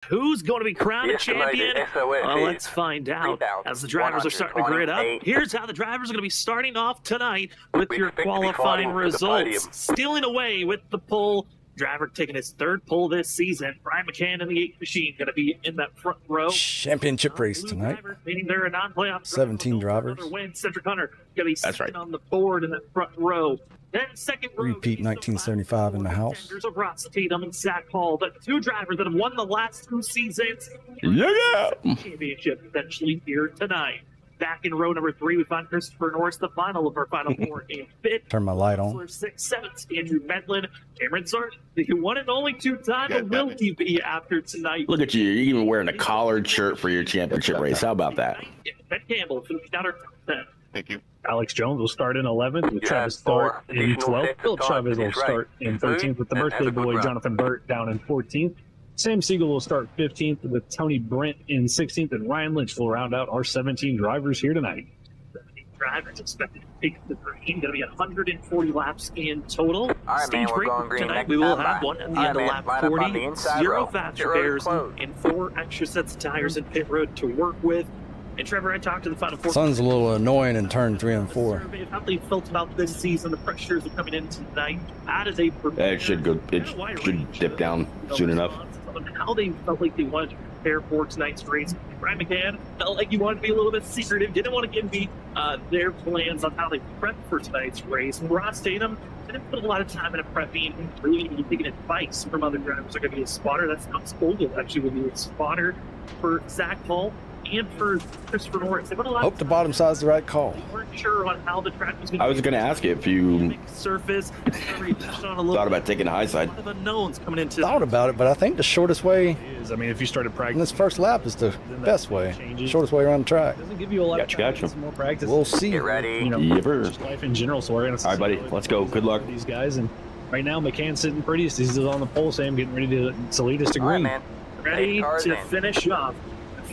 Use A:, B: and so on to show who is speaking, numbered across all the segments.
A: Who's going to be crowned a champion? Well, let's find out as the drivers are starting to grid up. Here's how the drivers are going to be starting off tonight with your qualifying results. Stealing away with the pole. Driver taking his third pole this season. Brian McCann and the 8 machine going to be in that front row.
B: Championship race tonight. 17 drivers.
A: Win. Cedric Hunter going to be sitting on the board in that front row. Then second row,
B: repeat 1975 in the house.
A: Of Ross Tatum and Zach Hall, the 2 drivers that have won the last 2 seasons.
B: Yeah.
A: Championship eventually here tonight. Back in row number 3, we find Christopher Norris, the final of our final 4 in fifth.
B: Turn my light on.
A: 6th, 7th, Andrew Medlin, Cameron Sargent, the 1 and only 2-time will he be after tonight.
C: Look at you, you're even wearing a collared shirt for your championship race. How about that?
A: Ben Campbell finishing out our top 10.
D: Thank you.
E: Alex Jones will start in 11th with Travis Stewart in 12th. Philip Chavez will start in 13th with the birthday boy Jonathan Burt down in 14th. Sam Siegel will start 15th with Tony Brent in 16th, and Ryan Lynch will round out our 17 drivers here tonight.
A: 17 drivers expected to take the green. Going to be 140 laps in total.
F: Right,
A: Stage
F: man,
A: break tonight. We will have one at the end of lap 40. 0 fast repairs and 4 extra sets of tires in pit road to work with. And Trevor, I talked to the final 4.
B: Sun's a little annoying in turn 3 and 4.
A: How they felt about this season, the pressures are coming in tonight. How did they prepare?
C: It should go. It should dip down soon enough.
A: How they felt like they wanted to prepare for tonight's race. Brian McCann felt like he wanted to be a little bit secretive, didn't want to give me their plans on how they prep for tonight's race. Ross Tatum didn't put a lot of time into prepping, really taking advice from other drivers. They're going to be a spotter. That's not Spogel, actually, would be a spotter for Zach Hall and for Christopher Norris. They put a lot
B: Hope the bottom side's the right call.
A: They weren't sure on how the track was going to
C: I was going to ask you if you
A: surface.
C: thought about taking the high side.
A: A lot of unknowns coming into
B: Thought about it, but I think the shortest way
E: I mean, if you started
B: in
E: practicing,
B: this first lap is the best way. Shortest way around the track.
E: it doesn't give you a lot of time to
C: Gotcha.
E: get some more practice.
B: We'll see.
F: Get ready.
E: You know,
C: Yipper.
E: just life in general. So we're going to.
C: All right, buddy. Let's go. Good luck.
E: These guys, and right now McCann's sitting prettiest. He's on the pole, Sam, getting ready to lead us to
F: All right,
E: green.
F: man.
A: ready
F: cars
A: to
F: in.
A: finish off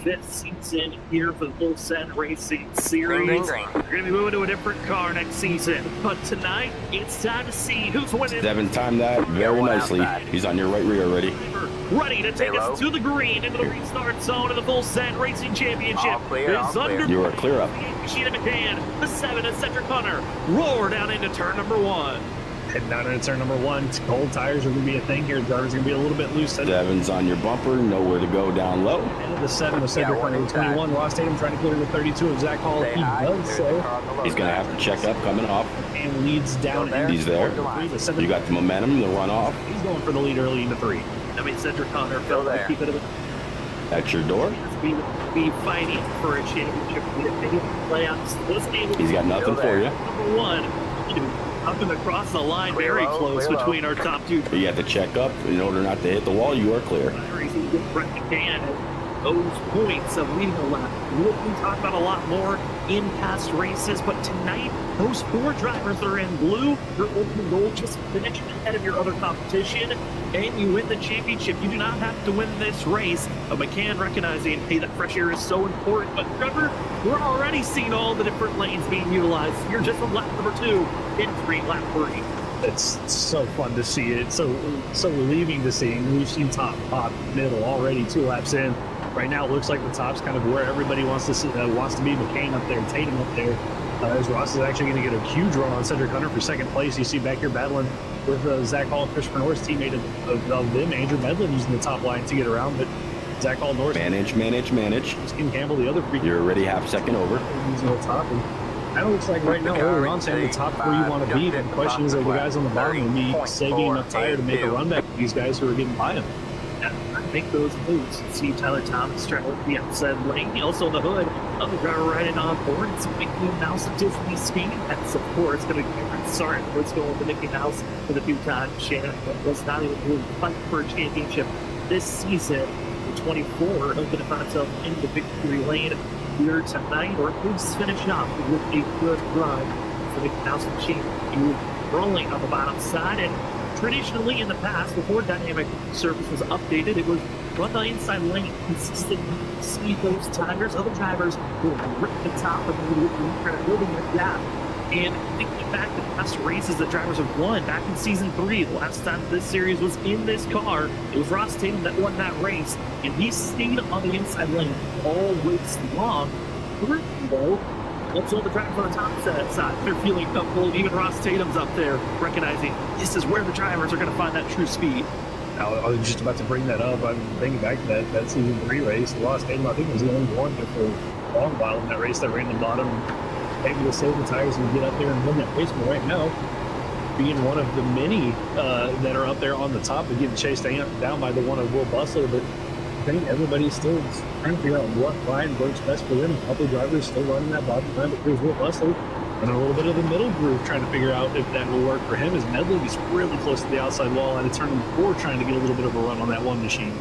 A: the 5th season here for the Full Send Racing Series.
F: Green, green, green.
A: We're going to be moving to a different car next season, but tonight it's time to see who's winning.
C: Devin timed that very nicely. He's on your right rear already.
A: Ready to take us to the green into the restart zone of the Full Send Racing Championship.
F: All clear, all
A: Is
F: clear.
A: under
C: You are clear up.
A: Sheena McCann, the 7 of Cedric Hunter. Roar down into turn number 1.
E: Heading down into turn number 1. Cold tires are going to be a thing here. Driver's going to be a little bit loose.
C: Devin's on your bumper. Nowhere to go down low.
E: And of the 7 of Cedric Hunter, 21. Ross Tatum trying to clear the 32 of Zach Hall. He does so.
C: He's going to have to check up coming off.
E: And leads down into
C: He's there.
E: 3. The 7.
C: You got the momentum to run off.
E: He's going for the lead early into 3.
A: I mean, Cedric Hunter felt like he could have
C: At your door.
A: be fighting for a championship. Playoffs. Wasn't able to
C: He's got nothing for you.
A: Number 1. Up and across the line,
F: Clear
A: very
F: low,
A: close
F: clear low.
A: between our top 2.
C: You have to check up in order not to hit the wall. You are clear.
A: Racing with Brett McCann and those points of leading the lap. We'll be talking about a lot more in past races, but tonight, those 4 drivers that are in blue, your ultimate goal, just finish ahead of your other competition, and you win the championship. You do not have to win this race. But McCann recognizing, hey, that fresh air is so important. But Trevor, we're already seeing all the different lanes being utilized. You're just on lap number 2 in 3, lap 3.
E: It's so fun to see it. So relieving to see. We've seen top, middle already 2 laps in. Right now, it looks like the top's kind of where everybody wants to see, wants to be. McCain up there, Tatum up there. As Ross is actually going to get a huge run on Cedric Hunter for 2nd place. You see back here battling with Zach Hall, Christopher Norris, teammate of them, Andrew Medlin, using the top line to get around. But Zach Hall, Norris,
C: Manage.
E: Skin Campbell, the other freak.
C: You're already half second over.
E: Using the top. And kind of looks like right now, early on, saying the top where you want to be. The question is, are the guys on the bottom will be saving enough tire to make a run back to these guys who are getting by them?
A: Make those moves. See Tyler Thomas trying to look the outside lane. He also on the hood of the driver riding on board. It's Mickey Mouse of Disney skiing. That's of course going to be sorry. Let's go with the Mickey Mouse for the 2-time Shannon. Was not even really fight for a championship this season. The 24 hoping to find himself in the victory lane here tonight, or at least finish off with a good run for Mickey Mouse machine. He was rolling on the bottom side, and traditionally in the past, before dynamic surface was updated, it was run the inside lane consistently. See those tires, other drivers will rip the top of the kind of building a gap And thinking back to past races that drivers have won, back in season 3, the last time this series was in this car, it was Ross Tatum that won that race, and he stayed on the inside lane all race long. Though, let's all the drivers on the top side, they're feeling comfortable. Even Ross Tatum's up there, recognizing this is where the drivers are going to find that true speed.
E: I was just about to bring that up. I'm thinking back to that season 3 race. Ross Tatum, I think, was the only one there for a long while in that race that ran the bottom, able to save the tires and get up there and win that race. But right now, being one of the many that are up there on the top and getting chased down by the one of Will Bustler. But I think everybody's still trying to figure out what line works best for them. A couple of drivers still running that bottom line, but there's Will Bustler and a little bit of the middle groove trying to figure out if that will work for him. As Medley is really close to the outside wall and it's turning 4, trying to get a little bit of a run on that one machine.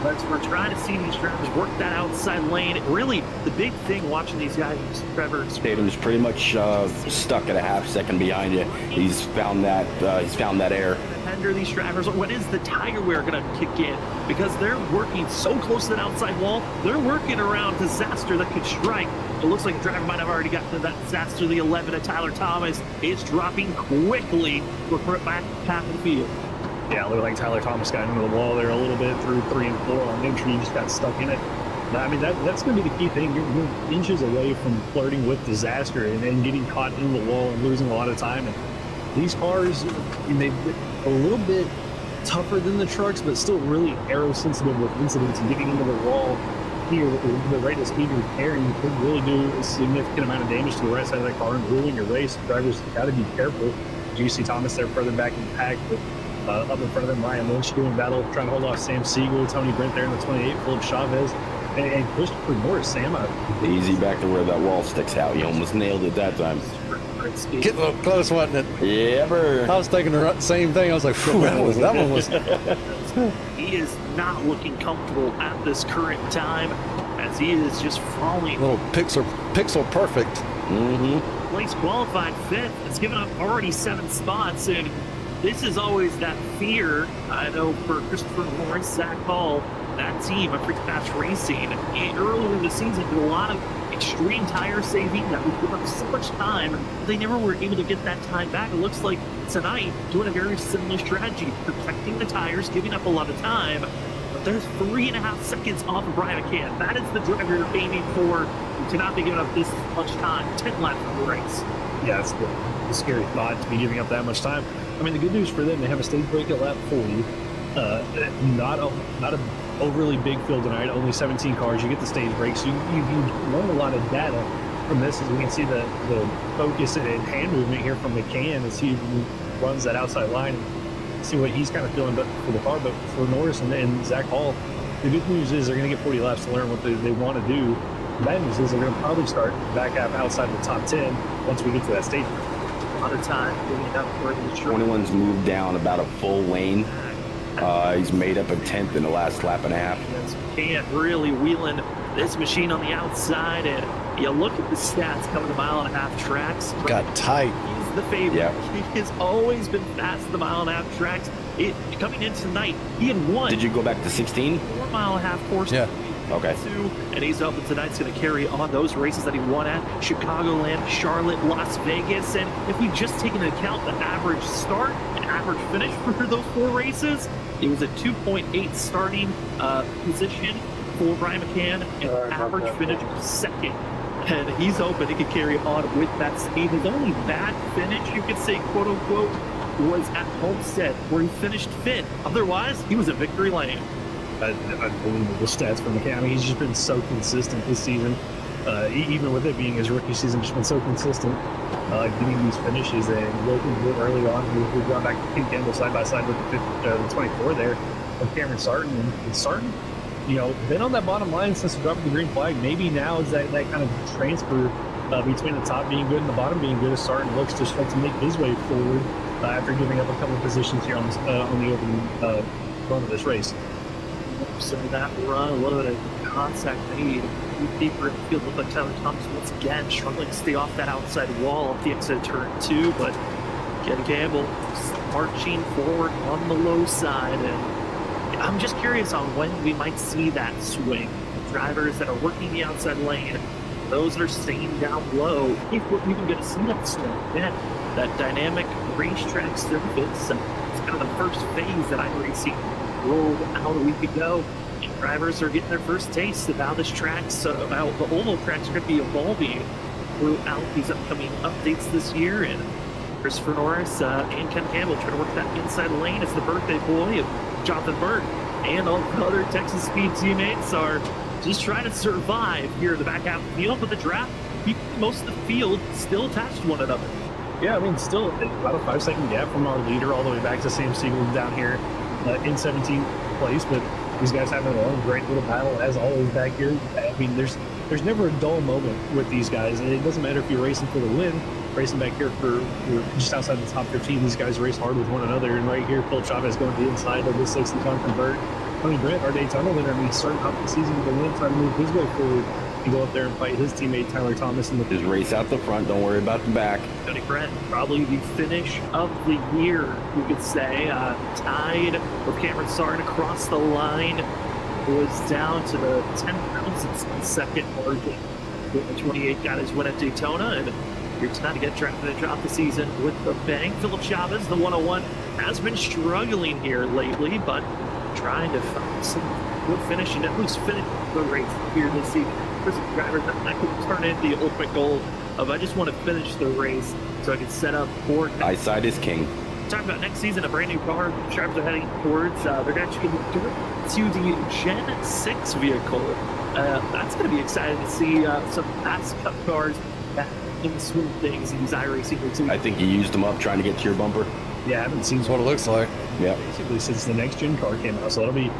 A: But we're trying to see these drivers work that outside lane. Really, the big thing watching these guys, Trevor.
C: Tatum's pretty much stuck at a half second behind you. He's found that air.
A: Hinder these drivers. When is the tire wear going to kick in? Because they're working so close to that outside wall, they're working around disaster that could strike. It looks like a driver might have already gotten to that disaster. The 11 of Tyler Thomas is dropping quickly for back half of the field.
E: Yeah, it looked like Tyler Thomas got into the wall there a little bit through 3 and 4 on entry. He just got stuck in it. I mean, that's going to be the key thing. You're inches away from flirting with disaster and getting caught in the wall and losing a lot of time. And these cars, they're a little bit tougher than the trucks, but still really aero-sensitive with incidents and getting into the wall here with the rate of speed you're carrying. You could really do a significant amount of damage to the right side of that car and ruin your race. Drivers got to be careful. GC Thomas there further back in the pack, but up in front of them, Ryan Lynch doing battle, trying to hold off Sam Siegel, Tony Brent there in the 28, Philip Chavez, and Christopher Norris. Sam,
C: Easy back to where that wall sticks out. You almost nailed it that time.
B: Getting a little close, wasn't it?
C: Yeah, bro.
B: I was thinking the same thing. I was like, that one was.
A: He is not looking comfortable at this current time as he is just falling.
B: Little pixel perfect.
C: Mm-hmm.
A: Place qualified 5th. It's given up already 7 spots, and this is always that fear, I know, for Christopher Norris, Zach Hall, that team of Freak Fast Racing. Earlier in the season, did a lot of extreme tire saving that would give up so much time. They never were able to get that time back. It looks like tonight, doing a very similar strategy, protecting the tires, giving up a lot of time. But there's 3.5 seconds off of Brian McCann. That is the driver you're aiming for. You cannot be giving up this much time. 10 laps of the race.
E: Yeah, it's the scary thought to be giving up that much time. I mean, the good news for them, they have a stage break at lap 40. Not a overly big field tonight, only 17 cars. You get the stage break, so you learn a lot of data from this. As we can see the focus and hand movement here from McCann as he runs that outside line and see what he's kind of feeling for the car. But for Norris and Zach Hall, the good news is they're going to get 40 laps to learn what they want to do. The bad news is they're going to probably start back half outside the top 10 once we get to that stage break.
A: A lot of time getting up for the
C: 21's moved down about a full lane. He's made up a 10th in the last lap and a half.
A: Can't really wheeling this machine on the outside, and you look at the stats coming the 1.5-mile tracks.
B: Got tight.
A: He's the favorite.
C: Yeah.
A: He has always been fast the 1.5-mile tracks. Coming in tonight, he had won.
C: Did you go back to 16?
A: 4.5-mile course.
B: Yeah.
C: Okay.
A: And he's hoping tonight's going to carry on those races that he won at Chicagoland, Charlotte, Las Vegas. And if we just take into account the average start and average finish for those 4 races, it was a 2.8 starting position for Brian McCann and average finish of 2nd. And he's hoping he can carry on with that speed. His only bad finish, you could say, quote unquote, was at Homestead, where he finished 5th. Otherwise, he was a victory lane.
E: Unbelievable stats from McCann. I mean, he's just been so consistent this season. Even with it being his rookie season, just been so consistent getting these finishes and looking good early on. We brought back Ken Campbell side by side with the 24 there of Cameron Sarton. And Sarton, been on that bottom line since dropping the green flag. Maybe now is that kind of transfer between the top being good and the bottom being good as Sarton looks to start to make his way forward after giving up a couple of positions here on the opening run of this race.
A: So that run, a little bit of contact made. Deeper in the field, looked like Tyler Thomas once again struggling to stay off that outside wall off the exit of turn 2, but Ken Campbell marching forward on the low side, and I'm just curious on when we might see that swing. Drivers that are working the outside lane, those that are staying down low, if we're even going to see that swing. Yeah, that dynamic racetrack surface. It's kind of the first phase that iRacing rolled out a week ago. And drivers are getting their first taste of how this track's, how the oval track's going to be evolving throughout these upcoming updates this year. And Christopher Norris and Ken Campbell trying to work that inside lane as the birthday boy of Jonathan Burt and all the other Texas Speed teammates are just trying to survive here in the back half of the field. But the draft, most of the field still attached to one another.
E: Yeah, I mean, still about a 5-second gap from our leader all the way back to Sam Siegel down here in 17th place. But these guys having their own great little battle as always back here. I mean, there's never a dull moment with these guys. And it doesn't matter if you're racing for the win, racing back here for just outside the top 15. These guys race hard with one another. And right here, Phil Chavez going to the inside of the 60 ton convert. Tony Brent, our Daytona winner, I mean, starting off the season with a win, trying to move his way forward and go up there and fight his teammate Tyler Thomas in the
C: Just race out the front. Don't worry about the back.
A: Tony Brent, probably the finish of the year, you could say. Tied with Cameron Sarn across the line. Was down to the 10,000th second margin. The 28 got his win at Daytona, and here tonight to get drafted and drop the season with the bang. Philip Chavez, the 101, has been struggling here lately, but trying to find some good finish and at least finish the race here this season. For some drivers, that could turn into the ultimate goal of I just want to finish the race so I can set up for
C: Eyesight is king.
A: Talking about next season, a brand new car drivers are heading towards. They're actually going to do it to the Gen 6 vehicle. That's going to be exciting to see some fast cup cars back in the swing of things in these iRacing routines.
C: I think you used them up trying to get to your bumper.
E: Yeah, I haven't seen
B: That's what it looks like.
C: Yeah.
E: basically since the next gen car came out. So it'll be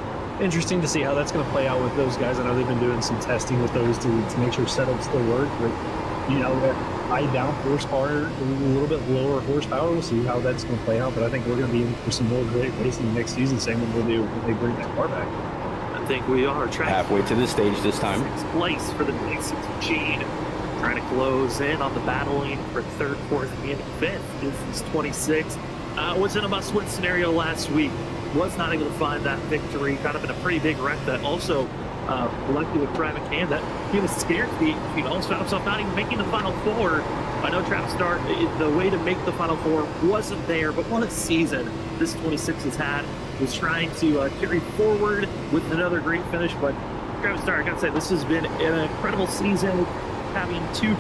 E: interesting to see how that's going to play out with those guys. I know they've been doing some testing with those to make sure setups still work. But, you know, that high down horsepower, a little bit lower horsepower, we'll see how that's going to play out. But I think we're going to be in for some more great racing next season, same when we'll do when they bring that car back.
A: I think we are
C: Halfway to the stage this time.
A: sixth place for the next Gene. Trying to close in on the battling for third, fourth, and fifth. This is 26. Was in a must-win scenario last week. Was not able to find that victory. Kind of in a pretty big wreck that also lucky with Travis Cam that he was scared to be. He almost found himself not even making the Final Four. I know Travis Stark, the way to make the Final Four wasn't there, but what a season this 26 has had. Was trying to carry forward with another great finish, but Travis Stark, I gotta say, this has been an incredible season. Having two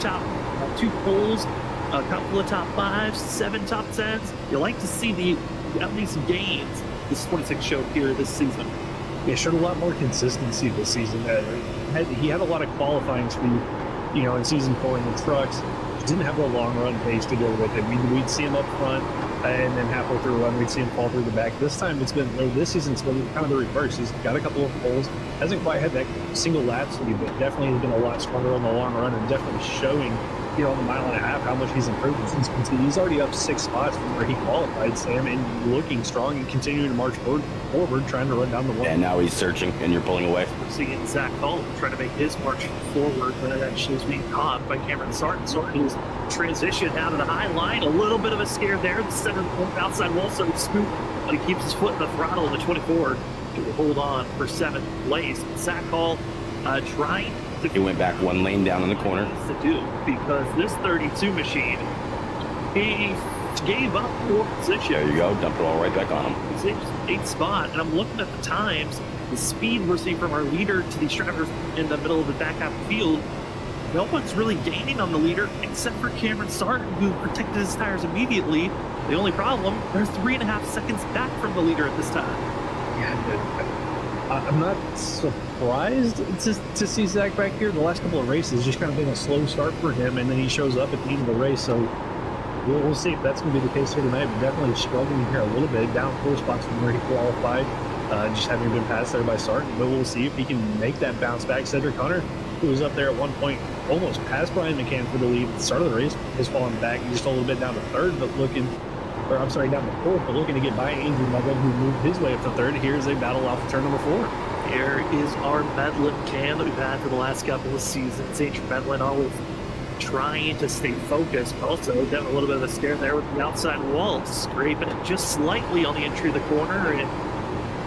A: poles, a couple of top fives, 7 top 10s. You like to see the at least gains this 26 showed here this season.
E: Yeah, showed a lot more consistency this season. He had a lot of qualifying speed, you know, in season 4 in the trucks. Didn't have a long run pace to go with it. We'd see him up front, and then halfway through the run, we'd see him fall through the back. This time, this season's been kind of the reverse. He's got a couple of poles, hasn't quite had that single lap speed, but definitely has been a lot stronger on the long run, and definitely showing, you know, on the mile and a half how much he's improved. He's already up 6 spots from where he qualified, Sam, and looking strong and continuing to march forward, trying to run down the wall.
C: And now he's searching, and you're pulling away.
A: We're seeing Zach Hall trying to make his march forward, but actually is being caught by Cameron Sarton. Sarton's transition out of the high line, a little bit of a scare there. The center outside wall, so scoop, but he keeps his foot in the throttle in the 24 to hold on for 7th place. Zach Hall trying to
C: He went back 1 lane down in the corner.
A: to do because this 32 machine, he gave up 4th position.
C: There you go. Dump it all right back on him.
A: He's in 8th spot, and I'm looking at the times, the speed we're seeing from our leader to these drivers in the middle of the back half of the field. No one's really gaining on the leader except for Cameron Sarton, who protected his tires immediately. The only problem, they're 3.5 seconds back from the leader at this time.
E: Yeah, I'm not surprised to see Zach back here. The last couple of races just kind of been a slow start for him, and then he shows up at the end of the race. So we'll see if that's going to be the case here tonight. But definitely struggling here a little bit, down 4 spots from where he qualified, just having been passed there by Sarton. But we'll see if he can make that bounce back. Cedric Hunter, who was up there at one point, almost passed Brian McCann for the lead at the start of the race, has fallen back just a little bit down to 3rd, but down to 4th, but looking to get by Andrew Medlin, who moved his way up to 3rd. Here's a battle off of turn number 4.
A: Here is our Medlin cam that we've had for the last couple of seasons. Andrew Medlin always trying to stay focused, but also getting a little bit of a scare there with the outside wall, scraping it just slightly on the entry of the corner, and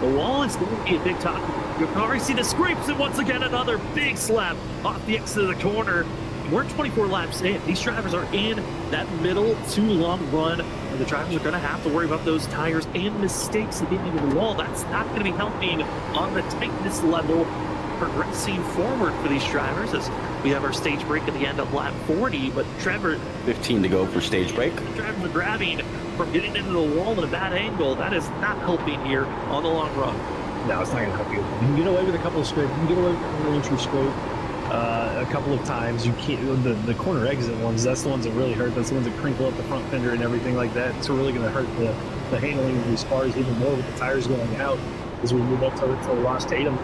A: The wall is going to be a big top. You can already see the scrapes, and once again, another big slap off the exit of the corner. We're 24 laps in. These drivers are in that middle too long run, and the drivers are going to have to worry about those tires and mistakes at the end of the wall. That's not going to be helping on the tightness level progressing forward for these drivers as we have our stage break at the end of lap 40. But Trevor,
C: 15 to go for stage break.
A: drivers are grabbing from getting into the wall at a bad angle. That is not helping here on the long run.
E: No, it's not going to help you. You can get away with a couple of scrapes. You can get away with an entry scrape a couple of times. You can't. The corner exit ones. That's the ones that really hurt. That's the ones that crinkle up the front fender and everything like that. It's really going to hurt the handling of these cars even more with the tires going out as we move up to Ross Tatum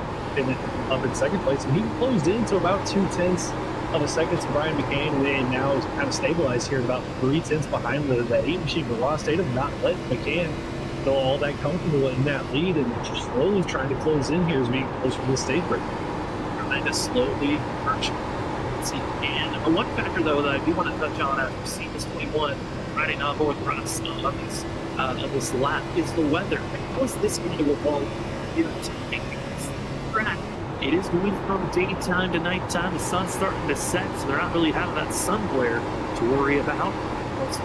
E: up in second place. And he closed into about 0.2 of a second to Brian McCain, and now is kind of stabilized here at about 0.3 behind the 8 machine. But Ross Tatum not letting McCann feel all that comfortable in that lead, and just slowly trying to close in here as we get closer to the stage break.
A: Trying to slowly merge. And one factor, though, that I do want to touch on after seeing this 21 riding on board Ross on this lap is the weather. How is this going to evolve here to this track? It is going from daytime to nighttime. The sun's starting to set, so they're not really having that sun glare to worry about. It's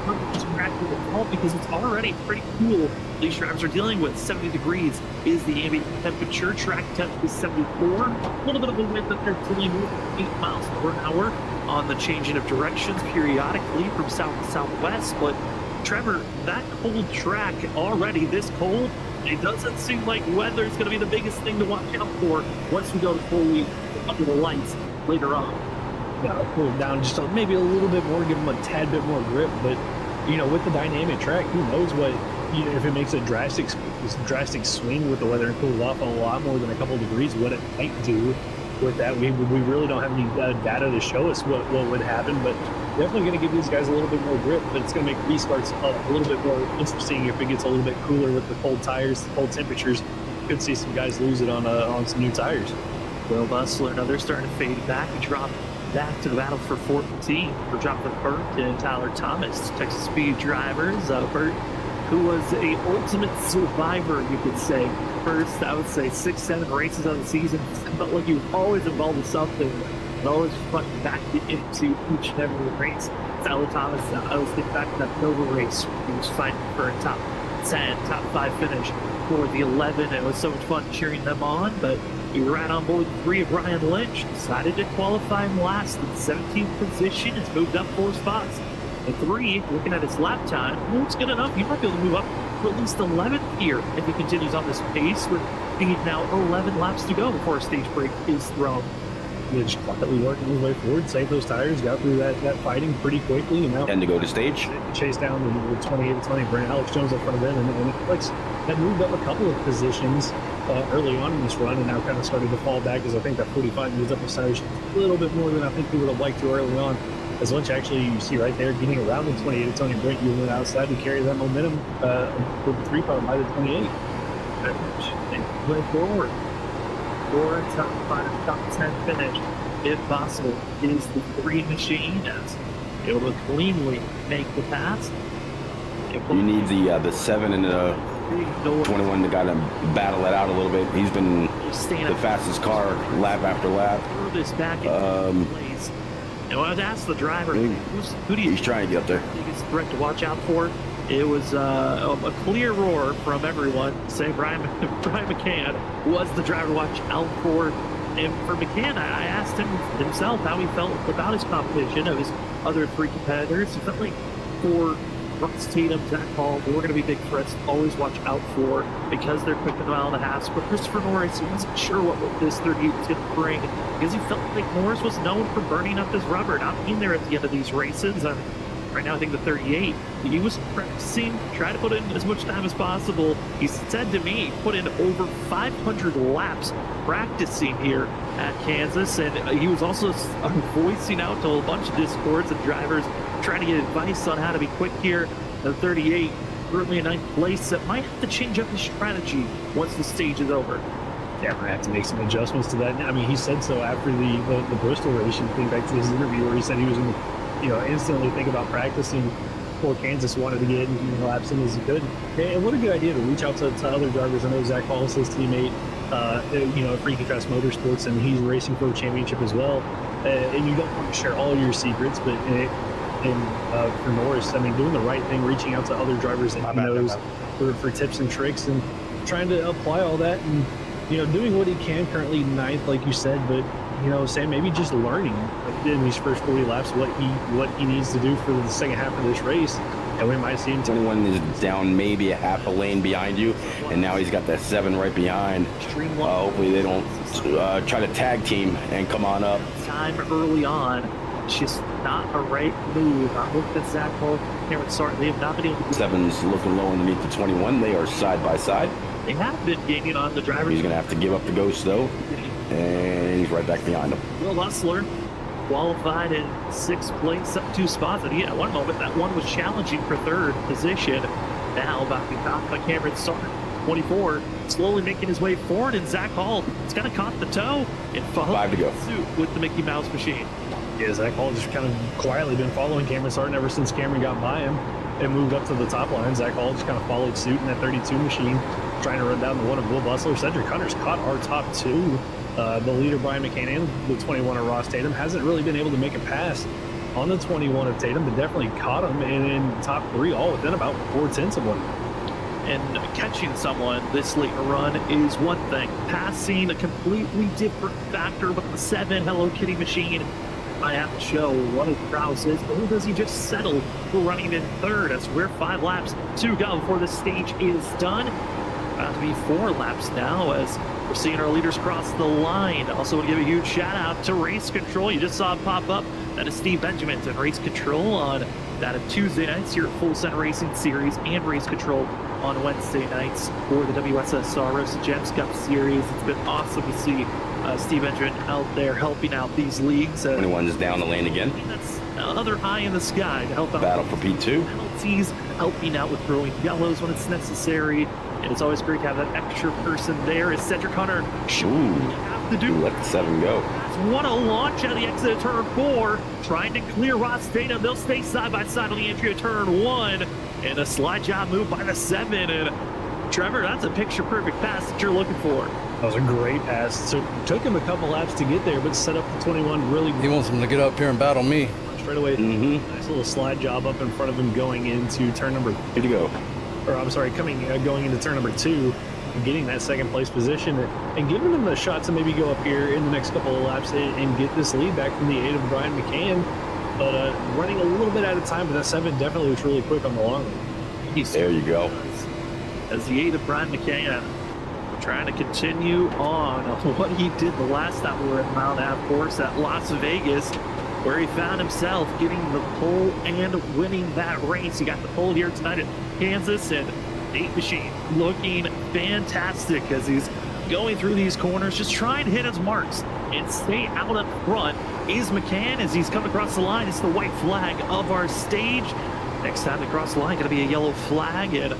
A: because it's already pretty cool. These drivers are dealing with 70 degrees is the ambient temperature. Track temp is 74. A little bit of a wind that they're dealing with 8 miles per hour on the changing of directions periodically from south to southwest. But Trevor, that cold track already this cold, it doesn't seem like weather is going to be the biggest thing to watch out for once we go to fully under the lights later on.
E: Yeah, cool it down just maybe a little bit more, give them a tad bit more grip. But with the dynamic track, who knows what if it makes a drastic swing with the weather and cools off a lot more than a couple of degrees, what it might do with that. We really don't have any data to show us what would happen, but definitely going to give these guys a little bit more grip. But it's going to make restarts a little bit more interesting if it gets a little bit cooler with the cold tires, the cold temperatures. Could see some guys lose it on some new tires.
A: Will Bustler, now they're starting to fade back and drop back to the battle for 14. We're dropping Burt and Tyler Thomas, Texas Speed drivers. Burt, who was a ultimate survivor, you could say. First, I would say 6-7 races of the season. Felt like he was always involved in something and always fucking back into each and every race. Tyler Thomas, I was thinking back to that Nova race. He was fighting for a top 10, top 5 finish for the 11. It was so much fun cheering them on, but we were right on board 3 of Brian Lynch. Decided to qualify him last in 17th position. It's moved up 4 spots. And 3, looking at his lap time, it's good enough. He might be able to move up to at least 11th here if he continues on this pace. With now 11 laps to go before a stage break is thrown.
E: Yeah, just quietly working his way forward, saved those tires, got through that fighting pretty quickly, and now
C: 10 to go to stage.
E: Chased down the 28-20, bring Alex Jones up front of him, and Alex had moved up a couple of positions early on in this run, and now kind of started to fall back as I think that 45 moves up the tires a little bit more than I think he would have liked to early on. As Lynch actually, you see right there, getting around the 28-20, Brent Ewan outside to carry that momentum with the 3-car by the 28.
A: And went forward. For a top 5, top 10 finish, if possible, is the 3 machine as able to cleanly make the pass.
C: You need the 7 and the 21 to kind of battle it out a little bit. He's been the fastest car lap after lap.
A: This back in place. And when I was asked the driver, who do you
C: he's trying to get up there.
A: biggest threat to watch out for? It was a clear roar from everyone saying Brian McCann was the driver to watch out for. And for McCann, I asked him himself how he felt about his competition of his other 3 competitors. He felt like for Ross Tatum, Zach Hall, they were going to be big threats to always watch out for because they're quick in the mile and a half. But Christopher Norris, he wasn't sure what this 38 was going to bring because he felt like Norris was known for burning up his rubber, not being there at the end of these races. Right now, I think the 38, he was practicing, trying to put in as much time as possible. He said to me, put in over 500 laps practicing here at Kansas. And he was also voicing out to a bunch of discords of drivers trying to get advice on how to be quick here. The 38, currently in 9th place, that might have to change up his strategy once the stage is over.
E: Yeah, we're going to have to make some adjustments to that. I mean, he said so after the Bristol race. You think back to his interview where he said he was going to instantly think about practicing poor Kansas wanted to get as many laps in as he could. And what a good idea to reach out to other drivers. I know Zach Hall is his teammate, at Freaky Fast Motorsports, and he's racing for a championship as well. And you don't want to share all your secrets, but for Norris, I mean, doing the right thing, reaching out to other drivers that he knows for tips and tricks, and trying to apply all that, and doing what he can. Currently ninth, like you said, but Sam, maybe just learning in these first 40 laps what he needs to do for the second half of this race, and we might see him.
C: 21 is down maybe a half a lane behind you, and now he's got that 7 right behind. Hopefully they don't try to tag team and come on up.
A: Time early on, it's just not a right move. I'm looking at Zach Hall, Cameron Sarton. They have not been able to.
C: 7's looking low underneath the 21. They are side by side.
A: They have been gaining on the drivers.
C: He's going to have to give up the ghost though, and he's right back behind him.
A: Will Hustler qualified in 6th place, up 2 spots. And at one moment, that one was challenging for 3rd position. Now about to be caught by Cameron Sarton, 24, slowly making his way forward, and Zach Hall is going to caught the toe and follow
C: 5 to go.
A: suit with the Mickey Mouse machine.
E: Yeah, Zach Hall just kind of quietly been following Cameron Sarton ever since Cameron got by him and moved up to the top line. Zach Hall just kind of followed suit in that 32 machine, trying to run down the one of Will Bustler. Cedric Hunter's caught our top 2. The leader, Brian McCann, and the 21 of Ross Tatum, hasn't really been able to make a pass on the 21 of Tatum, but definitely caught him in top 3, all within about 4/10 of one.
A: And catching someone this late in a run is one thing. Passing, a completely different factor with the 7 Hello Kitty machine. I have to show what his prowess is, but who does he just settle for running in 3rd as we're 5 laps to go before the stage is done? About to be 4 laps now as we're seeing our leaders cross the line. Also want to give a huge shout out to Race Control. You just saw it pop up. That is Steve Benjamin and Race Control on that of Tuesday nights here at Full Send Racing Series, and Race Control on Wednesday nights for the WSSR Roasted Gems Cup Series. It's been awesome to see Steve Benjamin out there helping out these leagues.
C: 21 is down the lane again.
A: That's another eye in the sky to help out.
C: Battle for P2.
A: Penalties, helping out with throwing yellows when it's necessary. And it's always great to have that extra person there. Is Cedric Hunter showing what you have to do.
C: Let the 7 go.
A: What a launch out of the exit of turn 4, trying to clear Ross Tatum. They'll stay side by side on the entry of turn 1, and a slide job move by the 7. And Trevor, that's a picture-perfect pass that you're looking for.
E: That was a great pass. So took him a couple laps to get there, but set up the 21 really.
B: He wants him to get up here and battle me.
E: Straight away. Nice little slide job up in front of him going into turn number.
C: Here to go.
E: Or I'm sorry, going into turn number 2, getting that 2nd place position, and giving them a shot to maybe go up here in the next couple of laps and get this lead back from the 8 of Brian McCann. But running a little bit out of time, but that 7 definitely was really quick on the long run.
C: There you go.
A: As the 8 of Brian McCann trying to continue on what he did the last time we were at Mount Ave course at Las Vegas, where he found himself getting the pole and winning that race. He got the pole here tonight at Kansas, and 8 machine looking fantastic as he's going through these corners, just trying to hit his marks and stay out up front. Is McCann as he's coming across the line. It's the white flag of our stage. Next time to cross the line, going to be a yellow flag, and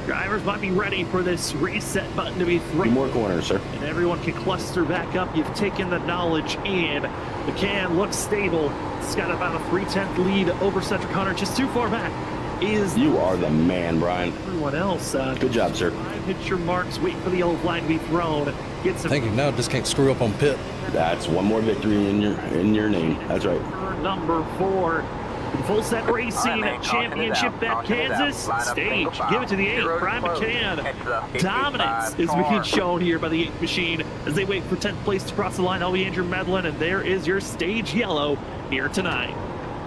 A: drivers might be ready for this reset button to be thrown.
C: 2 more corners, sir.
A: And everyone can cluster back up. You've taken the knowledge in. McCann looks stable. He's got about a 3/10 lead over Cedric Hunter, just too far back.
C: You are the man, Brian.
A: Everyone else.
C: Good job, sir.
A: Hit your marks. Wait for the yellow flag to be thrown. Get some.
B: Thank you. Now just can't screw up on pit.
C: That's one more victory in your name. That's right.
A: Number 4. Full Set Racing Championship at Kansas stage. Give it to the 8, Brian McCann. Dominance is being shown here by the 8 machine as they wait for 10th place to cross the line. That'll be Andrew Medlin, and there is your stage yellow here tonight.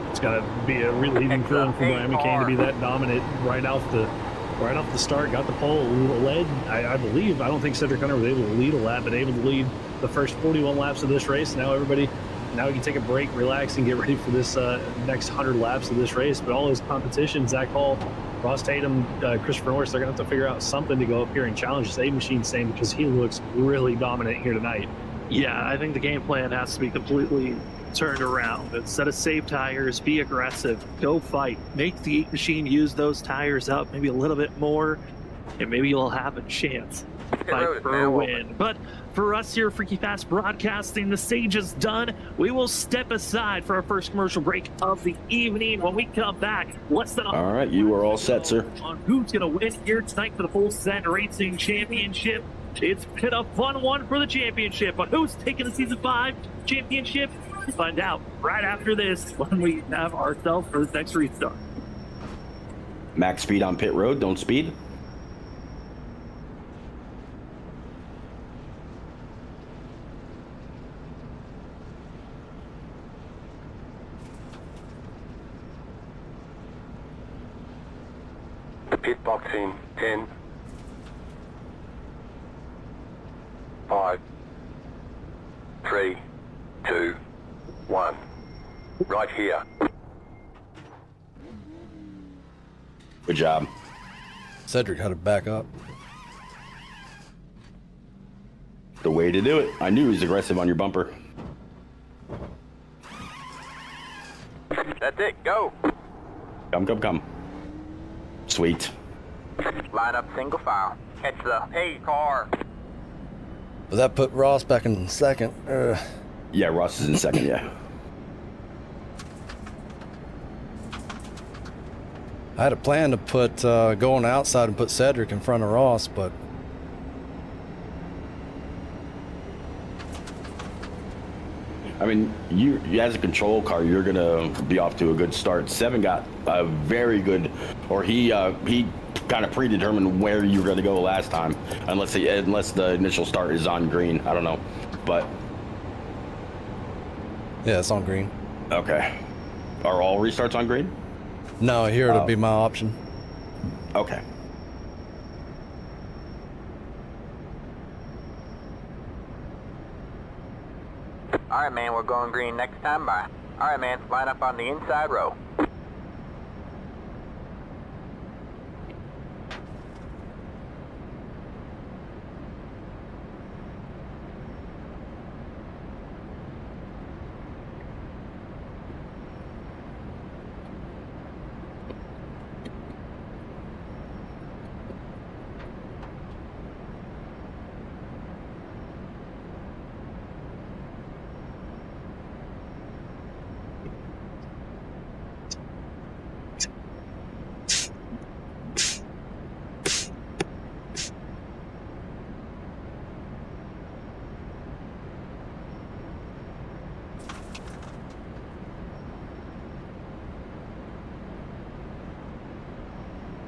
E: It's got to be a relieving feeling for Brian McCann to be that dominant right off the start. Got the pole, led. I believe. I don't think Cedric Hunter was able to lead a lap, but able to lead the first 41 laps of this race. Now you can take a break, relax, and get ready for this next 100 laps of this race. But all his competition, Zach Hall, Ross Tatum, Christopher Norris, they're going to have to figure out something to go up here and challenge this 8 machine Same, because he looks really dominant here tonight.
A: Yeah, I think the game plan has to be completely turned around. Instead of save tires, be aggressive, go fight, make the 8 machine use those tires up maybe a little bit more, and maybe you'll have a chance fight for a win. But for us here at Freaky Fast Broadcasting, the stage is done. We will step aside for our first commercial break of the evening. When we come back, less than
C: All right, you are all set, sir.
A: On who's going to win here tonight for the Full Send Racing Championship. It's been a fun one for the championship, but who's taking the Season 5 championship? We'll find out right after this when we have ourselves for the next restart.
C: Max speed on pit road, don't speed.
D: Pit box in 10, 5, 3, 2, 1. Right here.
C: Good job.
B: Cedric had to back up.
C: The way to do it. I knew he was aggressive on your bumper.
D: That's it, go.
C: Come, come, come. Sweet.
D: Line up single file. Catch the A car.
B: But that put Ross back in second.
C: Yeah, Ross is in second, yeah.
B: I had a plan to put go on the outside and put Cedric in front of Ross, but
C: I mean, you as a control car, you're gonna be off to a good start. 7 got a very good, or he kind of predetermined where you were gonna go last time, unless the initial start is on green. I don't know, but
B: yeah, it's on green.
C: okay. Are all restarts on green?
B: No, here it'll be my option.
C: Okay.
D: All right, man, we're going green next time by. All right, man, line up on the inside row.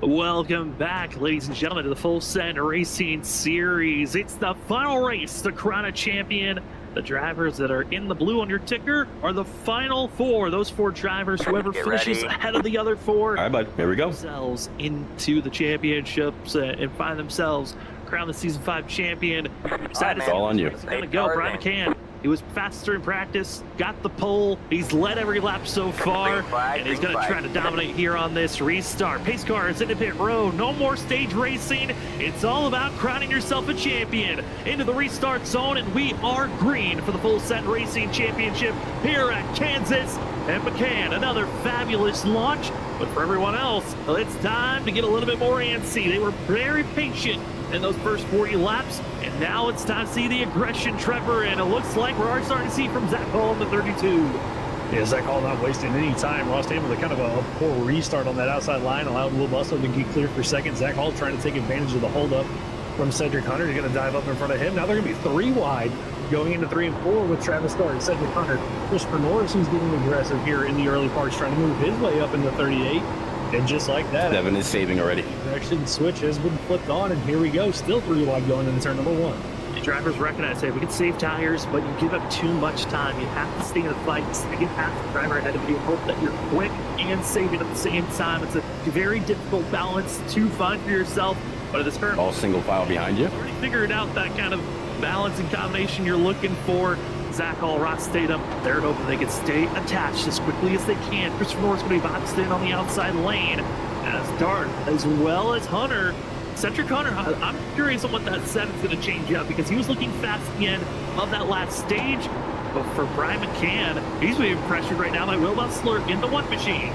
A: Welcome back, ladies and gentlemen, to the Full Send Racing Series. It's the final race to crown a champion. The drivers that are in the blue on your ticker are the final 4. Those 4 drivers, whoever finishes ahead of the other 4,
C: All right, bud. Here we go.
A: themselves into the championships and find themselves crown the Season 5 champion.
C: It's all on you.
A: It's gonna go. Brian McCann. He was faster in practice, got the pole. He's led every lap so far, and he's going to try to dominate here on this restart. Pace car is into pit road. No more stage racing. It's all about crowning yourself a champion. Into the restart zone, and we are green for the Full Send Racing Championship here at Kansas. And McCann, another fabulous launch. But for everyone else, it's time to get a little bit more antsy. They were very patient in those first 40 laps, and now it's time to see the aggression, Trevor, and it looks like we're already starting to see from Zach Hall in the 32.
E: Yeah, Zach Hall not wasting any time. Ross able to kind of a poor restart on that outside line, allowed Will Busso to get clear for second. Zach Hall trying to take advantage of the holdup from Cedric Hunter. He's going to dive up in front of him. Now they're going to be 3 wide going into 3 and 4 with Travis Starr and Cedric Hunter. Christopher Norris, who's getting aggressive here in the early parts, trying to move his way up into 38. And just like that,
C: 7 is saving already.
E: Direction switch has been flipped on, and here we go. Still 3 wide going into turn number 1.
A: The drivers recognize, hey, we can save tires, but you give up too much time. You have to stay in the fight. You get past the driver ahead of you. Hope that you're quick and saving at the same time. It's a very difficult balance to find for yourself. But at this current,
C: All single file behind you.
A: already figured out that kind of balance and combination you're looking for. Zach Hall, Ross Statham, they're hoping they can stay attached as quickly as they can. Christopher Norris going to be boxed in on the outside lane, as Dart, as well as Hunter. Cedric Hunter, I'm curious on what that 7's going to change up, because he was looking fast at the end of that last stage. But for Brian McCann, he's being pressured right now by Will Butler in the 1 machine.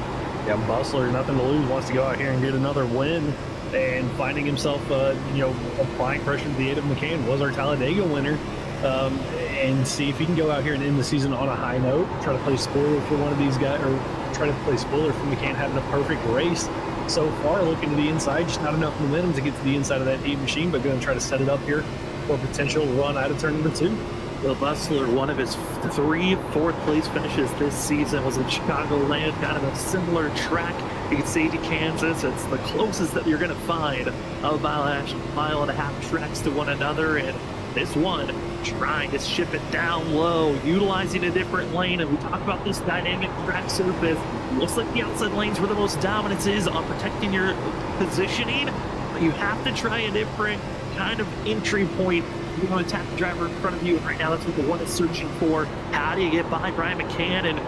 E: Yeah, Bustler, nothing to lose, wants to go out here and get another win. And finding himself, applying pressure to the aid of McCann, was our Talladega winner. And see if he can go out here and end the season on a high note, try to play spoiler for one of these guys, or try to play spoiler for McCann having a perfect race. So far, looking to the inside, just not enough momentum to get to the inside of that heat machine, but going to try to set it up here for a potential run out of turn number 2.
A: Will Bustler, one of his 3 fourth-place finishes this season was in Chicagoland, kind of a similar track. You can see to Kansas, it's the closest that you're going to find of mile and a half tracks to one another, and this one trying to ship it down low, utilizing a different lane, and we talk about this dynamic track surface. Looks like the outside lanes where the most dominance is on protecting your positioning, but you have to try a different kind of entry point. You're going to attack the driver in front of you, and right now that's what the one is searching for. How do you get by Brian McCann and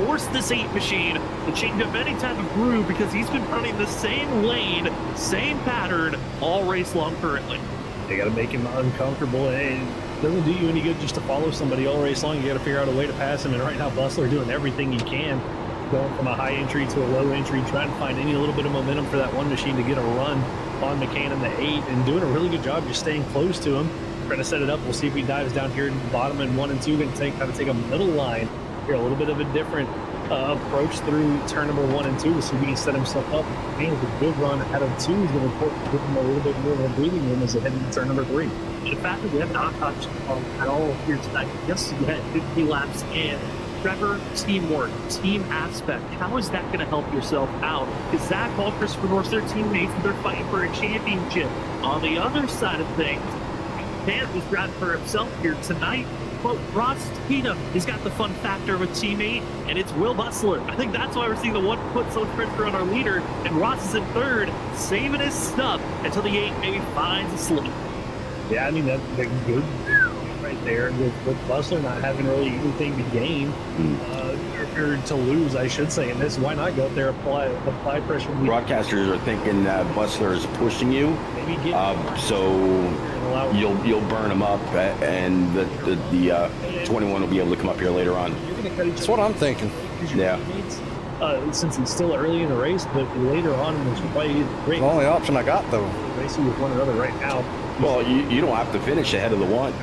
A: force this 8 machine to change up any type of groove, because he's been running the same lane, same pattern all race long currently.
E: They got to make him uncomfortable, and it doesn't do you any good just to follow somebody all race long. You got to figure out a way to pass him, and right now Bustler doing everything he can, going from a high entry to a low entry, trying to find any little bit of momentum for that one machine to get a run on McCann in the 8, and doing a really good job just staying close to him, trying to set it up. We'll see if he dives down here in the bottom in 1 and 2, going to take a middle line here, a little bit of a different approach through turn number 1 and 2 to see if he can set himself up. And with a good run out of 2 is going to give him a little bit more of a breathing room as they head into turn number 3.
A: The fact that we have not touched at all here tonight, yes, you had 50 laps in. Trevor, teamwork, team aspect, how is that going to help yourself out? Because Zach Hall, Christopher Norris, their teammates, and they're fighting for a championship. On the other side of things, Dan was driving for himself here tonight. But Ross Tatum has got the fun factor of a teammate, and it's Will Bustler. I think that's why we're seeing the 1 foot so pressure on our leader, and Ross is in 3rd, saving his stuff until the 8 maybe finds a slip.
E: Yeah, I mean, that's a good right there with Bustler not having really anything to gain, or to lose, I should say. And this, why not go up there, apply pressure?
C: Broadcasters are thinking that Bustler is pushing you,
E: Maybe get
C: so you'll burn him up, and the 21 will be able to come up here later on.
B: That's what I'm thinking.
C: Yeah.
E: Since it's still early in the race, but later on in this fight,
B: The only option I got, though.
E: racing with one another right now.
C: Well, you don't have to finish ahead of the 1.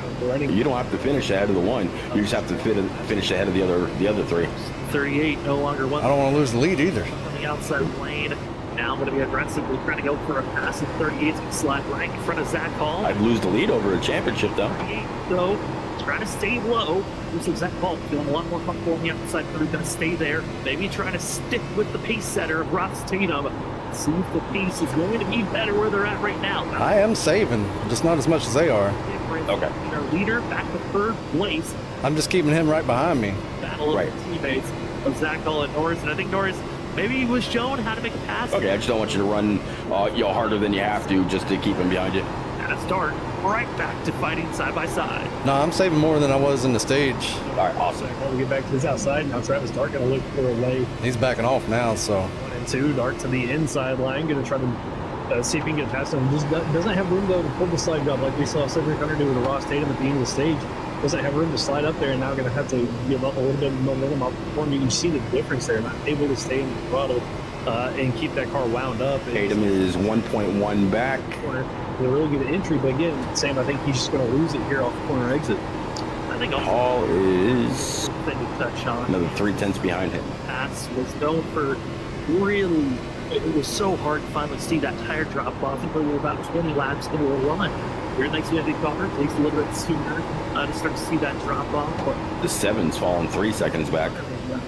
C: You don't have to finish ahead of the 1. You just have to finish ahead of the other 3.
A: 38 no longer
B: I
A: one
B: don't want to lose the lead either.
A: on the outside lane. Now I'm going to be aggressively trying to go for a pass. 38's going to slide right in front of Zach Hall.
C: I'd lose the lead over a championship, though.
A: 38, though, trying to stay low. Looks like Zach Hall feeling a lot more comfortable on the outside, but he's going to stay there. Maybe trying to stick with the pace setter of Ross Tatum. See if the pace is going to be better where they're at right now.
B: I am saving, just not as much as they are.
C: Okay.
A: Our leader back to 3rd place.
B: I'm just keeping him right behind me.
A: Battle of the teammates of Zach Hall and Norris. And I think Norris maybe he was shown how to make a pass.
C: Okay, I just don't want you to run harder than you have to just to keep him behind you.
A: At a start, right back to fighting side by side.
B: No, I'm saving more than I was in the stage.
C: All right, awesome.
E: While we get back to this outside, now Travis Dart going to look for a way.
B: He's backing off now, so
E: 1 and 2, Dart to the inside line, going to try to see if he can get past him. Just doesn't have room, though, to pull the slide job like we saw Cedric Hunter do with Ross Tatum at the end of the stage. Doesn't have room to slide up there, and now going to have to give up a little bit of momentum off the form. You can see the difference there, not able to stay in the throttle and keep that car wound up.
C: Tatum is 1.1 back.
E: Corner, a really good entry, but again, Sam, I think he's just going to lose it here off the corner exit.
A: I think
C: Hall is
A: thing to touch on.
C: another 3/10 behind him.
A: Pass was known for really. It was so hard to finally see that tire drop off until we were about 20 laps into a run. Here next to the car, takes a little bit sooner to start to see that drop off. But
C: The 7's falling 3 seconds back.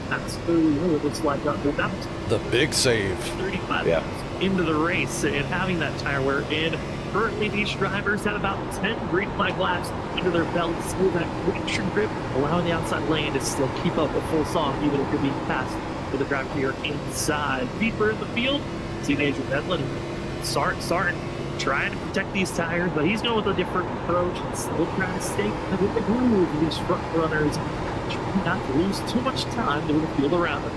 A: that's really looks like that. But that was
B: the big save.
A: 35
C: Yeah.
A: into the race and having that tire wear in. Currently, these drivers have about 10 green flag laps under their belts with that friction grip, allowing the outside lane to still keep up a full song, even if you're being passed with the driver here inside. Deeper in the field, teenager Bedlin, Sartin trying to protect these tires, but he's going with a different approach and still trying to stay with the groove of these front runners, trying not to lose too much time to the field around them.